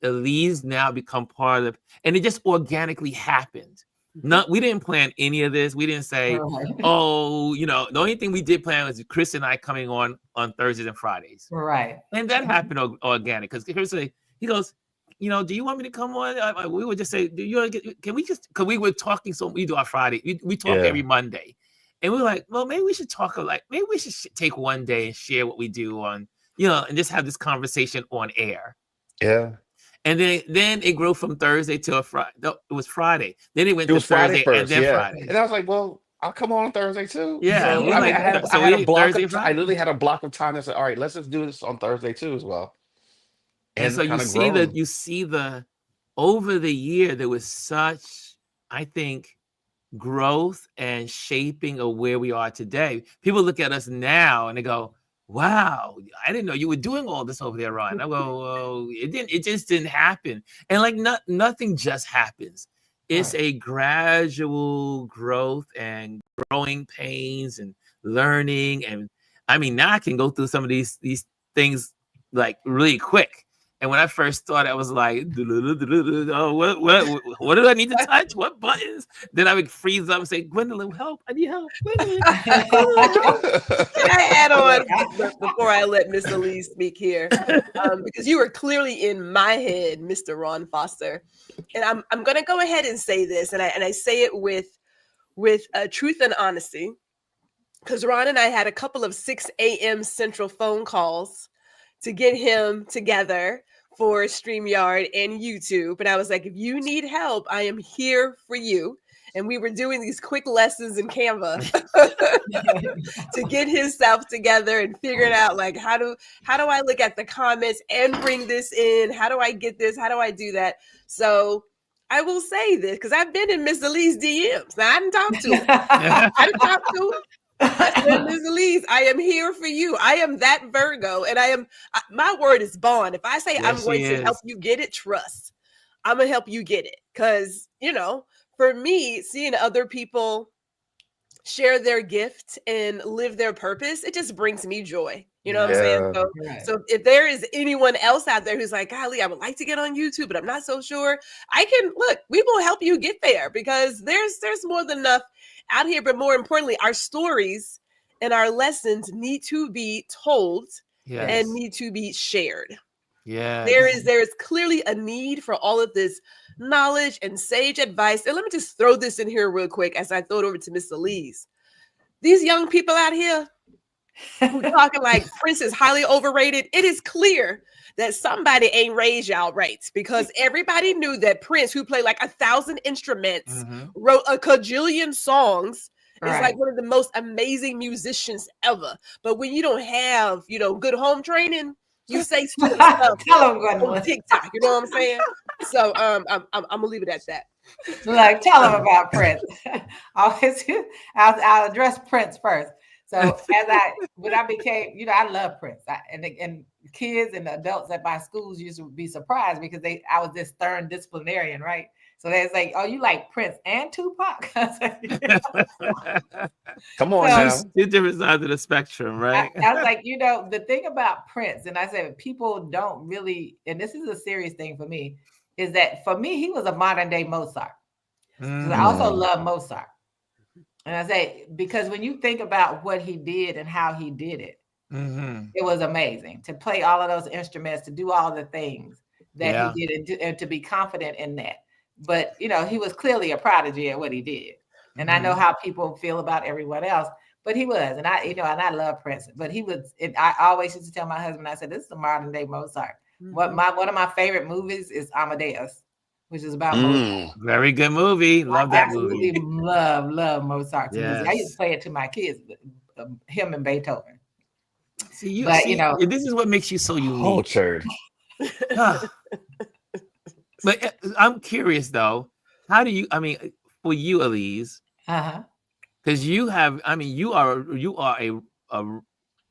Elise now become part of, and it just organically happened. We didn't plan any of this. We didn't say, Right. oh, you know, the only thing we did plan was Chris and I coming on Thursdays and Fridays. Right. And that happened organic because he goes, do you want me to come on? We would just say, can we just, because we were talking, so we do our Friday, we talk every Monday. And we were like, well, maybe we should talk, maybe we should take one day and share what we do on, and just have this conversation on air. Yeah. And then it grew from Thursday to a Friday. No, it was Friday. Then it went to Friday Thursday first, and then Friday. And I was like, well, I'll come on Thursday too. Yeah. So, I had a block of time. I literally had a block of time that said, all right, let's just do this on Thursday too as well. And so you see the over the year, there was such, I think, growth and shaping of where we are today. People look at us now and they go, wow, I didn't know you were doing all this over there, Ron. I go, well, it just didn't happen. And nothing just happens. It's a gradual growth and growing pains and learning. And I mean, now I can go through some of these things like really quick. And when I first started, I was like, oh, what do I need to touch? What buttons? Then I would freeze up and say, Gwendolyn, help. I need help. Gwendolyn. Can I add on before I let Miss Elise speak here? Because you were clearly in my head, Mr. Ron Foster. And I'm going to go ahead and say this. And I say it with truth and honesty. Because Ron and I had a couple of 6 a.m. Central phone calls to get him together for StreamYard and YouTube. And I was like, if you need help, I am here for you. And we were doing these quick lessons in Canva to get himself together and figuring out like, how do I look at the comments and bring this in? How do I get this? How do I do that? So I will say this, because I've been in Miss Elise DMs. Now I didn't talk to her. I said, Ms. Elise, I am here for you. I am that Virgo, and my word is bond. If I say I'm going to help you get it, trust. I'm gonna help you get it. Because, for me, seeing other people share their gift and live their purpose, it just brings me joy. You know what I'm saying? So if there is anyone else out there who's like, golly, I would like to get on YouTube, but I'm not so sure, we will help you get there, because there's more than enough out here. But more importantly, our stories and our lessons need to be told and need to be shared. Yeah, there is clearly a need for all of this knowledge and sage advice. And let me just throw this in here real quick as I throw it over to Miss Elise. These young people out here who talking like Prince is highly overrated. It is clear that somebody ain't raised y'all right, because everybody knew that Prince, who played like 1,000 instruments, wrote a cajillion songs, is like one of the most amazing musicians ever. But when you don't have, good home training, you say stupid stuff on TikTok. You know what I'm saying? So I'm gonna leave it at that. Like, tell them about Prince. I'll address Prince first. So when I became, I love Prince, and kids and adults at my schools used to be surprised because I was this stern disciplinarian, right? So they was like, "Oh, you like Prince and Tupac?" Come on now, two different sides of the spectrum, right? I was like, the thing about Prince, and I said people don't really, and this is a serious thing for me, is that for me he was a modern day Mozart. I also love Mozart. And I say, because when you think about what he did and how he did it, it was amazing to play all of those instruments, to do all the things that he did, and to be confident in that. But, he was clearly a prodigy at what he did. And I know how people feel about everyone else, but he was. And and I love Prince, but he was, I always used to tell my husband, I said, this is a modern day Mozart. One of my favorite movies is Amadeus, which is about Mozart. Very good movie. Love that movie. Love Mozart's music. I used to play it to my kids, him and Beethoven. This is what makes you so unique. Cultured. But I'm curious though, how do you? For you, Elise, because you have. You are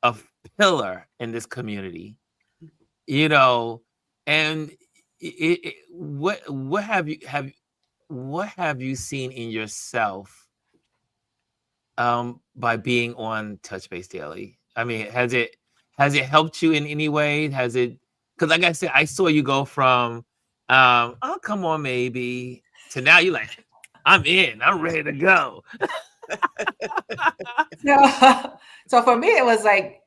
a pillar in this community. And what have you seen in yourself by being on Touch Base Daily? Has it helped you in any way? Has it? Because like I said, I saw you go from oh, come on, maybe, to now you're like, I'm in, I'm ready to go. So for me, it was like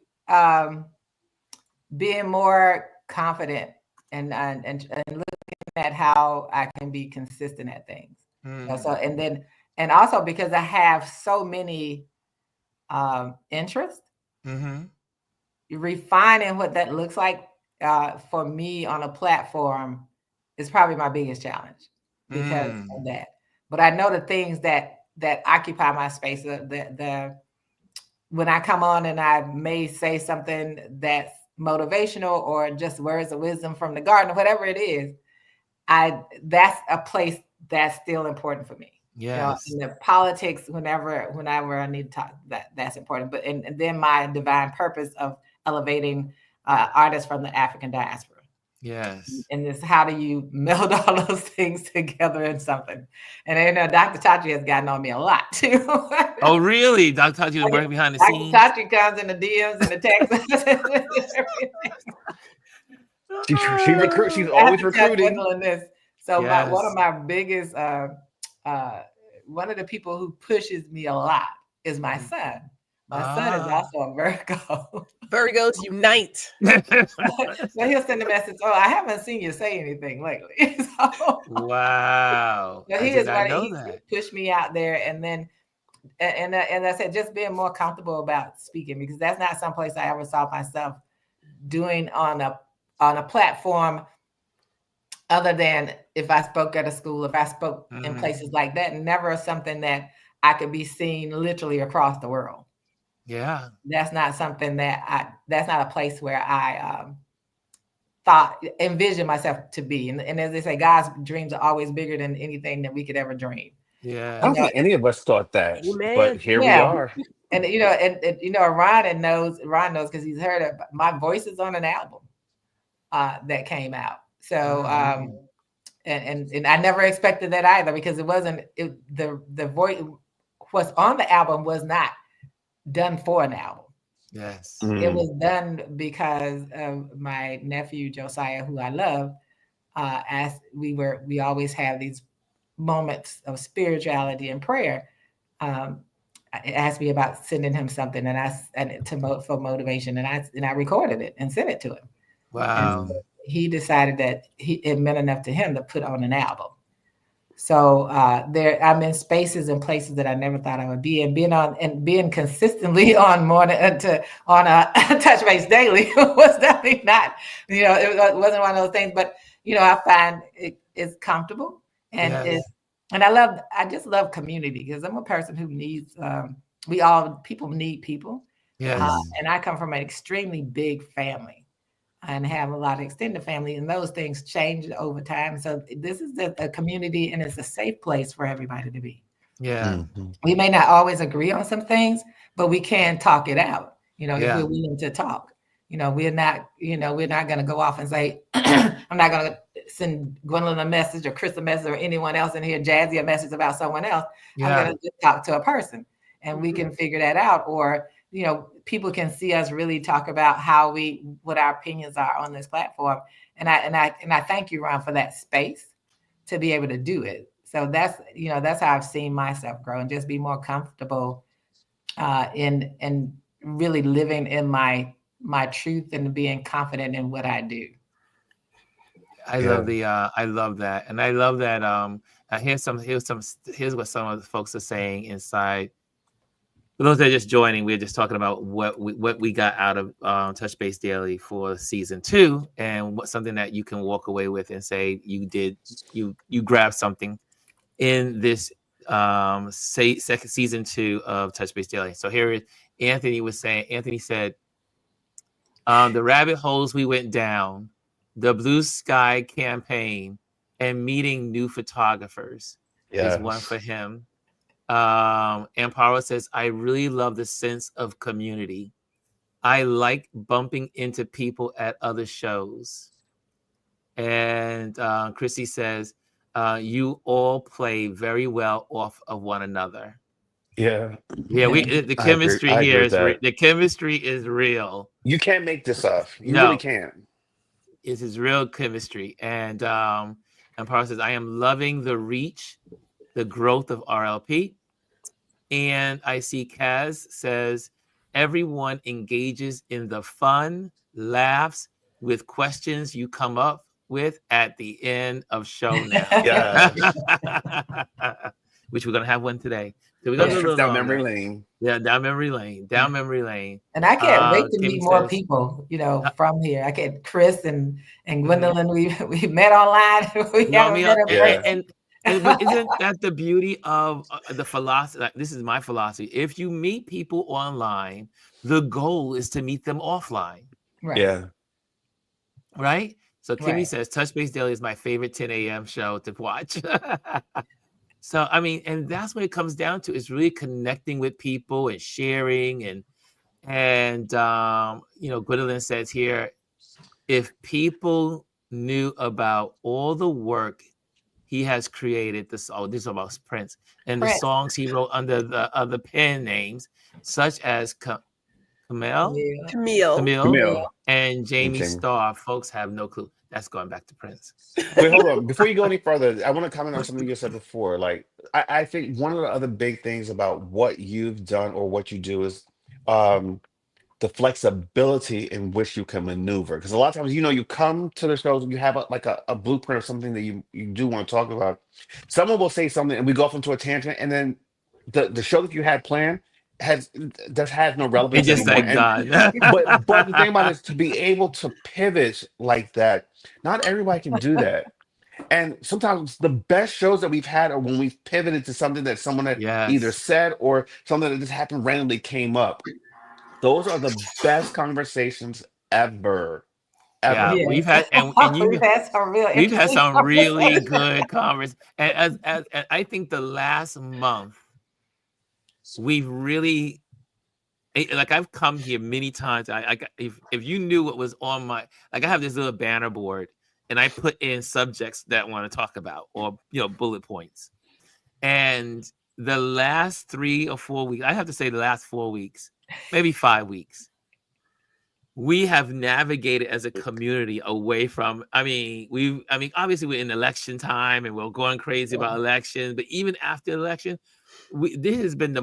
being more confident looking at how I can be consistent at things. Mm. So and also because I have so many interests, refining what that looks like for me on a platform is probably my biggest challenge because of that. But I know the things that occupy my space, when I come on and I may say something that's motivational or just words of wisdom from the garden, whatever it is, that's a place that's still important for me. Yes. In the politics, whenever I need to talk, that's important. But and then my divine purpose of elevating artists from the African diaspora. Yes. And this, how do you meld all those things together in something? And Dr. Tachi has gotten on me a lot too. Oh, really? Dr. Tachi is working behind the scenes? Dr. Tachi comes in the DMs and the texts. She's always recruiting. This. So one of my biggest, one of the people who pushes me a lot is my son. My son is also a Virgo. Virgos unite. So he'll send a message, "Oh, I haven't seen you say anything lately." Wow. So he pushed me out there, and then and I said, just being more comfortable about speaking, because that's not someplace I ever saw myself doing on a platform, other than if I spoke at a school, if I spoke in places like that, and never something that I could be seen literally across the world. Yeah. That's not something that's not a place where I envision myself to be. And as they say, God's dreams are always bigger than anything that we could ever dream. Yeah. I don't think any of us thought that, but here we are. And Ron knows because he's heard it. My voice is on an album that came out. So and I never expected that either, because it wasn't the voice. What's on the album was not done for an album. Yes. It was done because of my nephew Josiah, who I love. As we always have these moments of spirituality and prayer. Asked me about sending him something, for motivation, and I recorded it and sent it to him. Wow. And he decided that it meant enough to him to put on an album. So I'm in spaces and places that I never thought I would be, and being consistently on Touch Base Daily was definitely not, it wasn't one of those things. But I find it's comfortable, and I just love community, because I'm a person who needs. People need people. Yes. And I come from an extremely big family, and have a lot of extended family, and those things change over time. So this is a community, and it's a safe place for everybody to be. Yeah. We may not always agree on some things, but we can talk it out, if we're willing to talk. We're not going to go off and say, I'm not going to send Gwendolyn a message or Chris a message or anyone else in here, Jazzy a message about someone else. I'm going to just talk to a person, and we can figure that out. Or people can see us really talk about what our opinions are on this platform. And I thank you, Ron, for that space to be able to do it. So that's how I've seen myself grow, and just be more comfortable in really living in my truth, and being confident in what I do. I love that. And I love that. Here's what some of the folks are saying inside. For those that are just joining, we're just talking about what we got out of Touch Base Daily for season 2, and what's something that you can walk away with and say you grabbed something in this second season 2 of Touch Base Daily. So here Anthony said, the rabbit holes we went down, the Blue Sky campaign, and meeting new photographers is one for him. And Power says, I really love the sense of community. I like bumping into people at other shows. And Chrissy says, you all play very well off of one another. Yeah. The chemistry here is the chemistry is real. You can't make this up. You really can't. It is real chemistry. And Power says, I am loving the reach, the growth of RLP. And I see Kaz says, everyone engages in the fun, laughs with questions you come up with at the end of show now. Yeah. Which we're gonna have one today. So we're Those gonna do a trips little down longer. memory lane. Yeah, down memory lane. Down memory lane. And I can't wait to Kimmy meet more says, people, from here. I get Chris and Gwendolyn. We met online. We you know haven't me, met in Yeah. person. but isn't that the beauty of the philosophy? Like, this is my philosophy. If you meet people online, the goal is to meet them offline. Right. Yeah. Right? So Kimmy Right. says Touch Base Daily is my favorite 10 a.m. show to watch. So, I mean, and that's what it comes down to, is really connecting with people and sharing. And Gwendolyn says here, if people knew about all the work he has created, this is about Prince, and the Prince. songs he wrote under the other pen names, such as Camille, Camille. and Jamie Jamie. Starr, folks have no clue. That's going back to Prince. Wait, hold on. Before you go any further, I want to comment on something you said before. Like, I think one of the other big things about what you've done or what you do is the flexibility in which you can maneuver. Because a lot of times, you come to the shows and you have a blueprint of something that you do want to talk about. Someone will say something and we go off into a tangent, and then the show that you had planned has no relevance It just anymore. like God. But the thing about it is, to be able to pivot like that, not everybody can do that. And sometimes the best shows that we've had are when we've pivoted to something that someone had either Yes. said or something that just happened randomly came up. Those are the best conversations ever. Yeah, Ever. we've had We've had some real we've had interesting some really conversations. good conversations. And as I think the last month, we've really, like, I've come here many times. If you knew what was on my, like, I have this little banner board, and I put in subjects that I want to talk about, or bullet points. And the last 3 or 4 weeks, I have to say the last 4 weeks, maybe 5 weeks, we have navigated as a community away from, obviously we're in election time and we're going crazy about elections, but even after election, this has been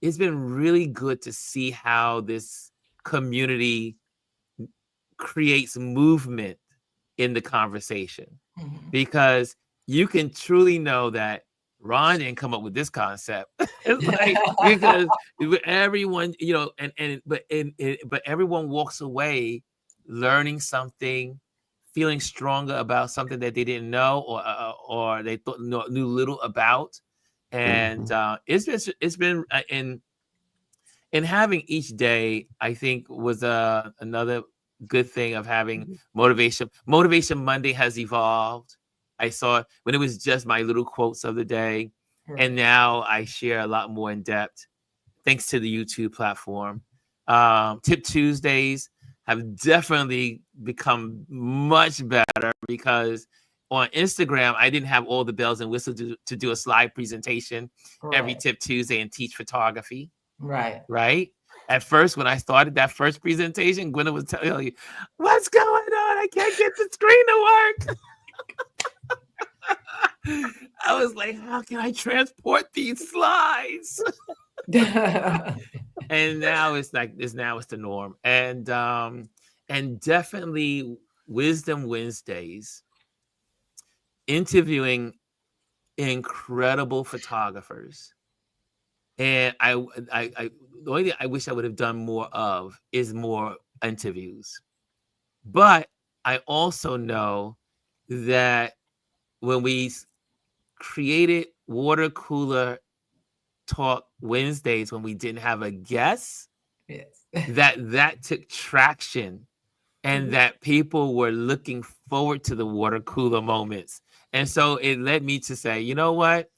it's been really good to see how this community creates movement in the conversation, because you can truly know that Ron didn't come up with this concept. It's like, because everyone, but everyone walks away learning something, feeling stronger about something that they didn't know, or they knew little about. And it's been in having each day, I think, was another good thing of having motivation. Motivation Monday has evolved. I saw it when it was just my little quotes of the day. Right. And now I share a lot more in depth, thanks to the YouTube platform. Tip Tuesdays have definitely become much better, because on Instagram, I didn't have all the bells and whistles to do a slide presentation every Tip Tuesday and teach photography. Right. At first, when I started that first presentation, Gwyneth was telling you, "What's going on? I can't get the screen to work." I was like, "How can I transport these slides?" And now it's like this. Now it's the norm, and definitely Wisdom Wednesdays, interviewing incredible photographers. And the only thing I wish I would have done more of is more interviews. But I also know that when we created Water Cooler Talk Wednesdays, when we didn't have a guest, that took traction, and that people were looking forward to the water cooler moments. And so it led me to say, you know what?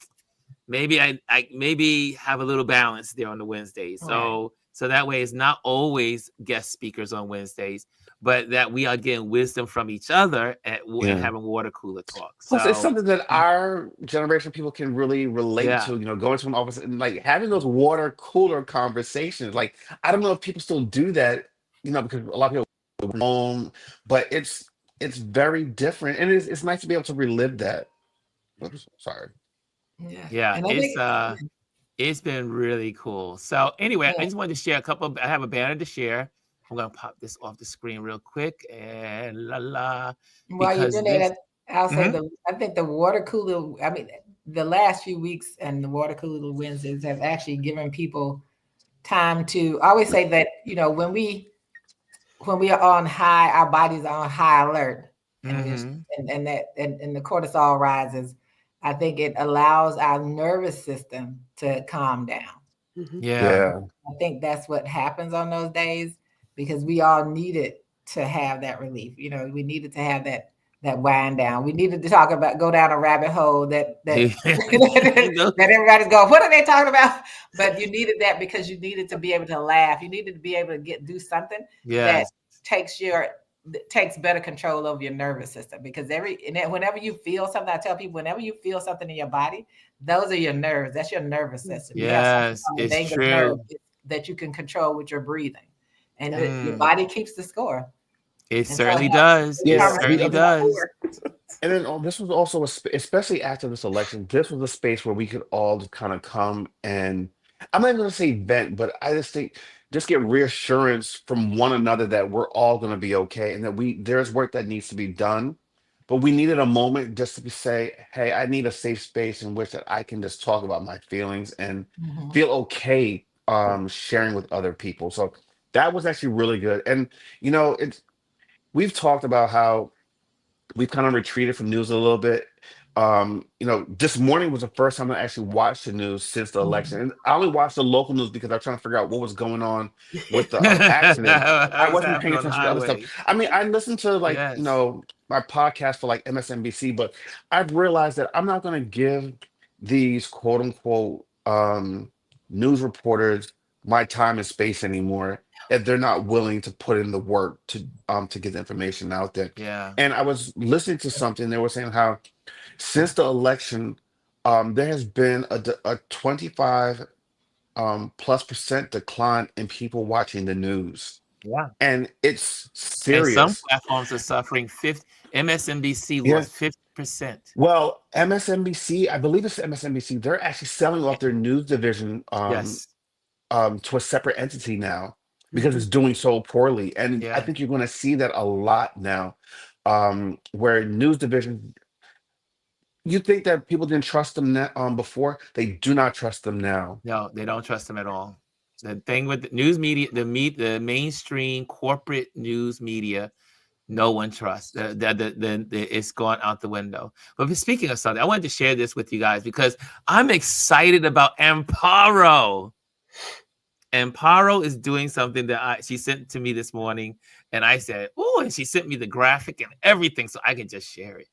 Maybe I maybe have a little balance there on the Wednesdays. So that way it's not always guest speakers on Wednesdays, but that we are getting wisdom from each other and having water cooler talks. Plus, it's something that our generation of people can really relate to, going to an office and like having those water cooler conversations. Like, I don't know if people still do that, because a lot of people home, but it's very different. And it's nice to be able to relive that. Oops, sorry. Yeah, it's been really cool. So anyway, I just wanted to share I have a banner to share I'm gonna pop this off the screen real quick and While you're doing that, I'll say Mhm. I think the water cooler, I mean, the last few weeks and the water cooler Wednesdays have actually given people time to, I always say that, when we are on high, our bodies are on high alert, and the cortisol rises. I think it allows our nervous system to calm down. Yeah. I think that's what happens on those days, because we all needed to have that relief. We needed to have that wind down. We needed to go down a rabbit hole that that everybody's going, what are they talking about? But you needed that because you needed to be able to laugh. You needed to be able to do something that takes better control over your nervous system, because whenever you feel something, I tell people, whenever you feel something in your body, those are your nerves. That's your nervous system. Yes, it's true. Nerve that you can control with your breathing, and your body keeps the score. It certainly does. It certainly does. And then this was also, especially after this election, this was a space where we could all just kind of come and, I'm not going to say vent, but I just think just get reassurance from one another that we're all going to be okay, and that there's work that needs to be done. But we needed a moment just to say, hey, I need a safe space in which that I can just talk about my feelings and feel okay sharing with other people. So that was actually really good. And we've talked about how we've kind of retreated from news a little bit. This morning was the first time I actually watched the news since the election. And I only watched the local news because I was trying to figure out what was going on with the accident. I wasn't paying attention to other stuff. I mean, I listened to my podcast for like MSNBC, but I've realized that I'm not going to give these quote unquote news reporters my time and space anymore if they're not willing to put in the work to get the information out there. Yeah. And I was listening to something, they were saying how since the election, there has been a 25 +% decline in people watching the news. Yeah. And it's serious. And some platforms are suffering. MSNBC lost 50%. Well, MSNBC, I believe it's MSNBC, they're actually selling off their news division to a separate entity now, because it's doing so poorly. And I think you're going to see that a lot now, where news division, you think that people didn't trust them before, they do not trust them now. No, they don't trust them at all. The thing with the news media, the mainstream corporate news media, no one trusts. It's gone out the window. But speaking of something, I wanted to share this with you guys because I'm excited about Amparo. Amparo is doing something that she sent to me this morning, and I said, "Oh!" And she sent me the graphic and everything, so I can just share it.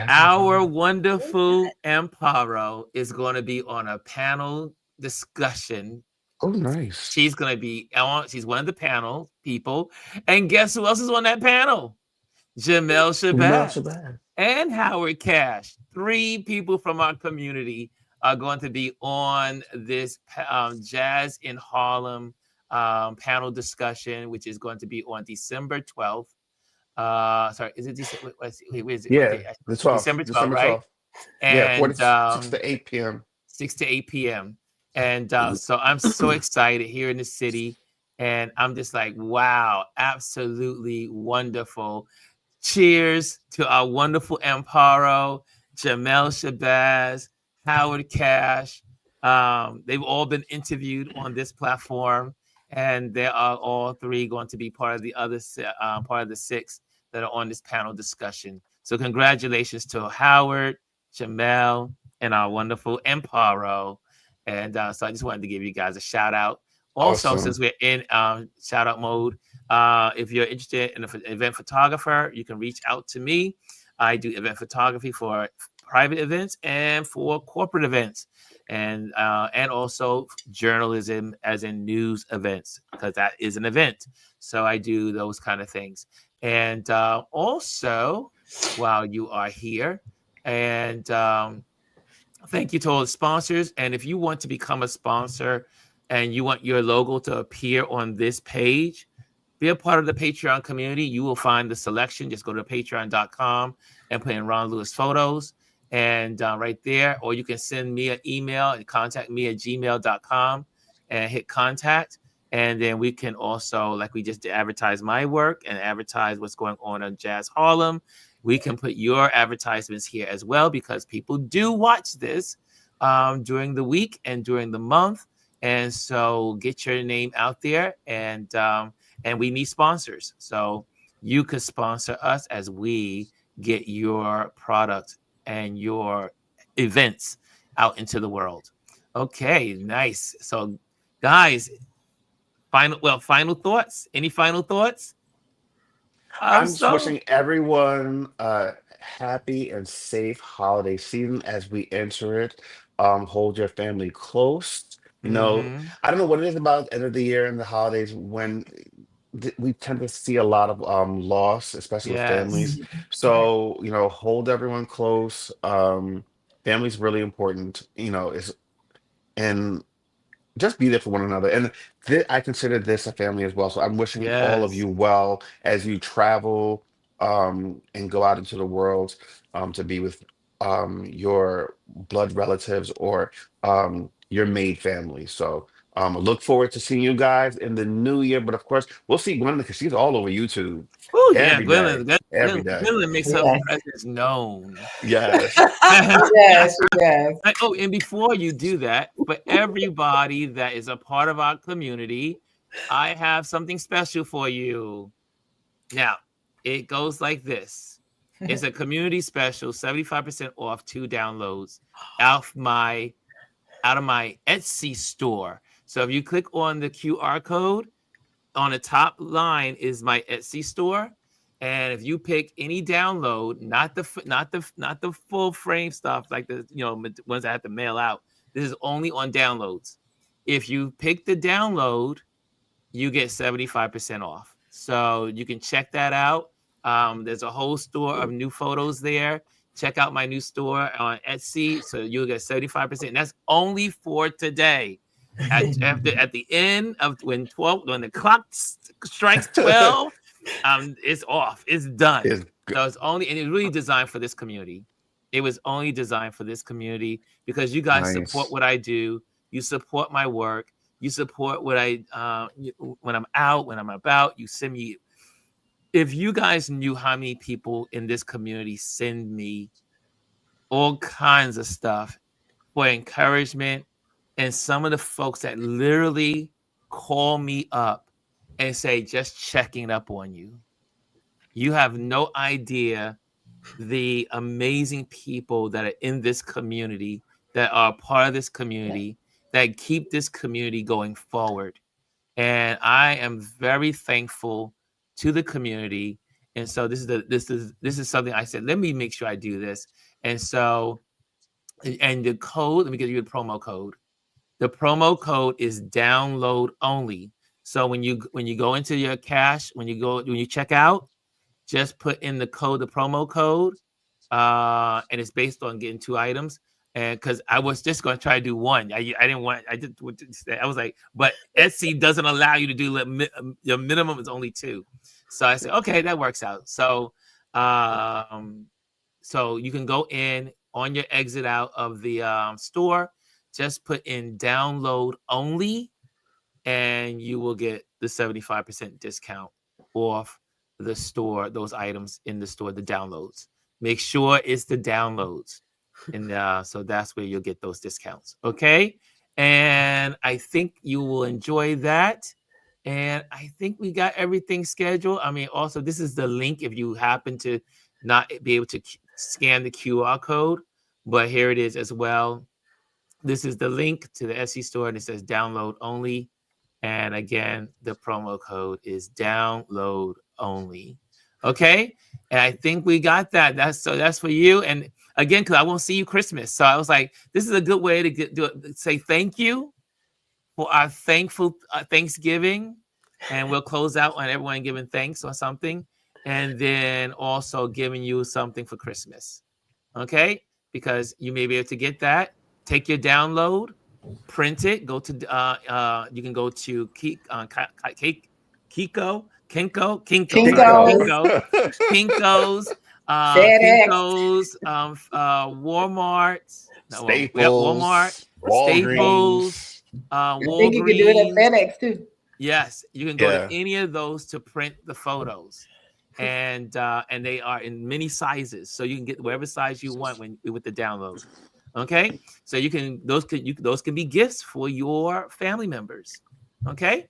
Our wonderful Amparo is going to be on a panel discussion. Oh, nice! She's going to be on. She's one of the panel people, and guess who else is on that panel? Jamel Shabazz and Howard Cash. 3 people from our community are going to be on this Jazz in Harlem panel discussion, which is going to be on December 12th. Sorry, is it December? Where is it? Yeah, okay. the 12th. December 12th, right? 12th. And 6 to 8 p.m. 6 to 8 p.m. And so I'm so excited here in the city. And I'm just like, wow, absolutely wonderful. Cheers to our wonderful Amparo, Jamel Shabazz, Howard Cash. They've all been interviewed on this platform, and they are all 3 going to be part of the other part of the 6 that are on this panel discussion. So congratulations to Howard, Jamel, and our wonderful Amparo. And so I just wanted to give you guys a shout out. Also, Awesome. Since we're in shout out mode, if you're interested in an event photographer, you can reach out to me. I do event photography for private events and for corporate events, and also journalism, as in news events, because that is an event. So I do those kind of things. And also, while you are here, and thank you to all the sponsors. And if you want to become a sponsor and you want your logo to appear on this page, be a part of the Patreon community. You will find the selection. Just go to patreon.com and put in Ron Lewis Photos. And right there, or you can send me an email and contact me at gmail.com and hit contact. And then we can also, like we just did, advertise my work and advertise what's going on Jazz Harlem. We can put your advertisements here as well, because people do watch this during the week and during the month. And so get your name out there, and we need sponsors. So you could sponsor us as we get your product and your events out into the world. Okay, nice. So guys, final thoughts. Any final thoughts? I'm just wishing everyone a happy and safe holiday season as we enter it. Hold your family close. I don't know what it is about the end of the year and the holidays when we tend to see a lot of loss, especially with families. Yes. So, hold everyone close. Family's really important, and just be there for one another. And I consider this a family as well. So I'm wishing all of Yes. you well as you travel and go out into the world to be with your blood relatives or your maid family. So look forward to seeing you guys in the new year. But of course, we'll see Gwendolyn because she's all over YouTube Oh yeah, every day, every day. Gwendolyn makes her Yes. presence known. Yes. Yes, yes. Oh, and before you do that, for everybody that is a part of our community, I have something special for you. Now, it goes like this. It's a community special, 75% off 2 downloads out of my Etsy store. So if you click on the QR code, on the top line is my Etsy store. And if you pick any download, not the full frame stuff, like the ones I have to mail out. This is only on downloads. If you pick the download, you get 75% off. So you can check that out. There's a whole store of new photos there. Check out my new store on Etsy. So you'll get 75%. And that's only for today. At the end of when the clock strikes 12, it's off. It's done. So it's only, and it's really designed for this community. It was only designed for this community because you guys support what I do. You support my work. You support what I when I'm out, when I'm about. You send me. If you guys knew how many people in this community send me all kinds of stuff for encouragement, and some of the folks that literally call me up and say, just checking up on you. You have no idea the amazing people that are in this community, that are part of this community, that keep this community going forward. And I am very thankful to the community. And so this is something I said, let me make sure I do this. And so, and the code, let me give you the promo code. The promo code is download only. So when you go into your cash, when you check out, just put in the promo code, and it's based on getting 2 items. And because I was just going to try to do one, I was like, but Etsy doesn't allow you to do your minimum is only 2. So I said, okay, that works out. So, so you can go in on your exit out of the store, just put in download only, and you will get the 75% discount off the store, those items in the store, the downloads. Make sure it's the downloads. And so that's where you'll get those discounts. Okay. And I think you will enjoy that. And I think we got everything scheduled. I mean, also, this is the link if you happen to not be able to scan the QR code, but here it is as well. This is the link to the Etsy store, and it says download only. And again, the promo code is download only. Okay. And I think we got that. That's for you. And again, because I won't see you Christmas. So I was like, this is a good way to say thank you for our thankful Thanksgiving. And we'll close out on everyone giving thanks or something. And then also giving you something for Christmas. Okay. Because you may be able to get that. Take your download, print it, go to you can go to Kinko's, Walmart, Staples, Walmart, Walgreens. I think you can do it at FedEx too. Yes, you can go to any of those to print the photos, and they are in many sizes, so you can get whatever size you want with the download. Okay, so those can be gifts for your family members. Okay,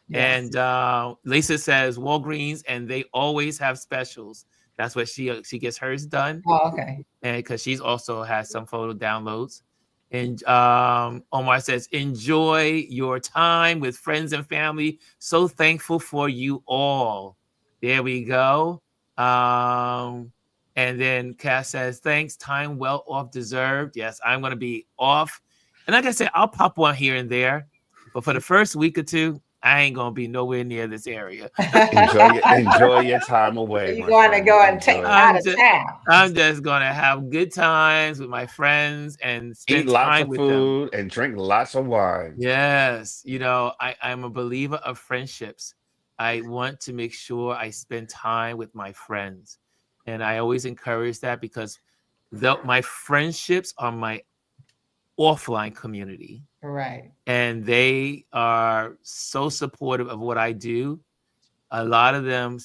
Yes. and Lisa says Walgreens, and they always have specials. That's what she gets hers done, Oh, okay. and because she's also has some photo downloads. And Omar says, enjoy your time with friends and family. So thankful for you all. There we go. And then Cass says, thanks. Time well off deserved. Yes, I'm going to be off. And like I said, I'll pop one here and there. But for the first week or two, I ain't going to be nowhere near this area. Enjoy your time away. You're going to go and take out of town. I'm just going to have good times with my friends and spend Eat lots time of with food them. and drink lots of wine. Yes. I'm a believer of friendships. I want to make sure I spend time with my friends. And I always encourage that because my friendships are my offline community. Right. And they are so supportive of what I do. A lot of them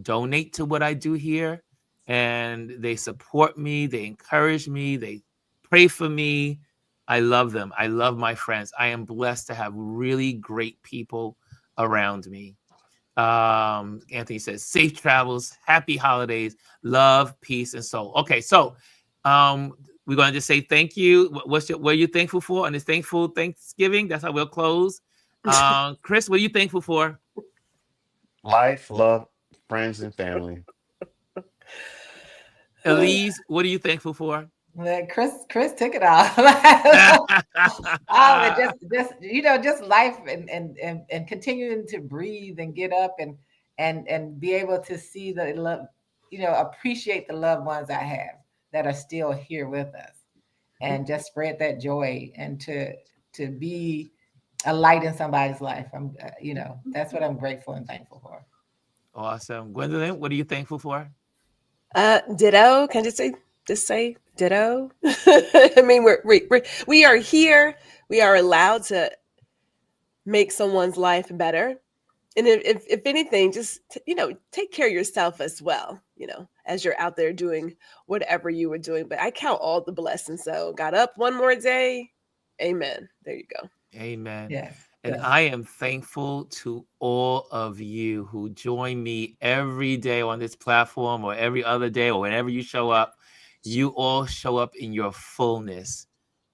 donate to what I do here, and they support me. They encourage me. They pray for me. I love them. I love my friends. I am blessed to have really great people around me. Anthony says, safe travels, happy holidays, love, peace, and soul. Okay, so we're going to just say thank you. What are you thankful for? And it's thankful Thanksgiving. That's how we'll close. Chris, what are you thankful for? Life, love, friends, and family. Elise, what are you thankful for? Chris took it all. Just life and continuing to breathe and get up and be able to see the love, appreciate the loved ones I have that are still here with us, and just spread that joy and to be a light in somebody's life. That's what I'm grateful and thankful for. Awesome. Gwendolyn, what are you thankful for? Ditto. Can I just say ditto? I mean, we are here. We are allowed to make someone's life better. And if anything, just, take care of yourself as well, as you're out there doing whatever you were doing. But I count all the blessings. So got up one more day. Amen. There you go. Amen. Yes. And yes. I am thankful to all of you who join me every day on this platform, or every other day, or whenever you show up. You all show up in your fullness.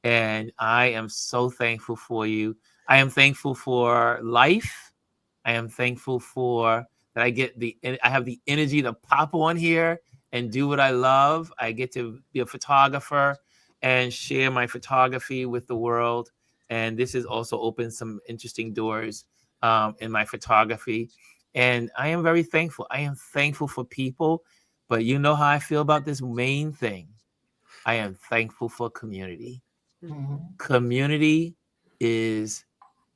And I am so thankful for you. I am thankful for life. I am thankful for that I have the energy to pop on here and do what I love. I get to be a photographer and share my photography with the world. And this has also opened some interesting doors in my photography. And I am very thankful. I am thankful for people. But you know how I feel about this main thing. I am thankful for community. Mm-hmm. Community is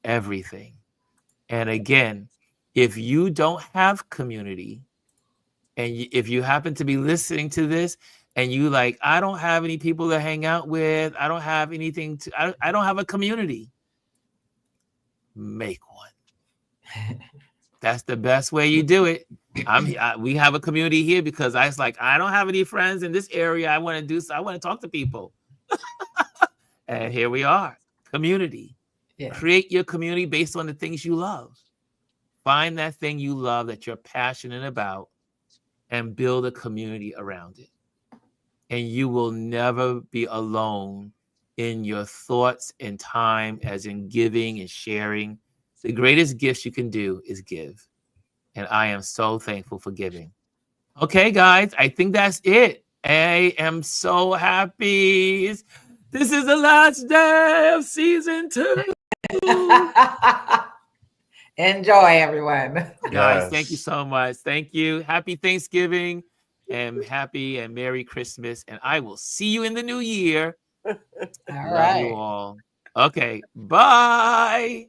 everything. And again, if you don't have community, and if you happen to be listening to this and you I don't have any people to hang out with, I don't have anything I don't have a community, make one. That's the best way you do it. We have a community here because I was I don't have any friends in this area. I want to talk to people. And here we are, community. Yeah. Create your community based on the things you love. Find that thing you love that you're passionate about and build a community around it. And you will never be alone in your thoughts and time, as in giving and sharing. The greatest gifts you can do is give. And I am so thankful for giving. Okay, guys, I think that's it. I am so happy. This is the last day of season 2. Enjoy, everyone. Guys, thank you so much. Thank you. Happy Thanksgiving and happy and Merry Christmas. And I will see you in the new year. All Love right. you all. Okay, bye.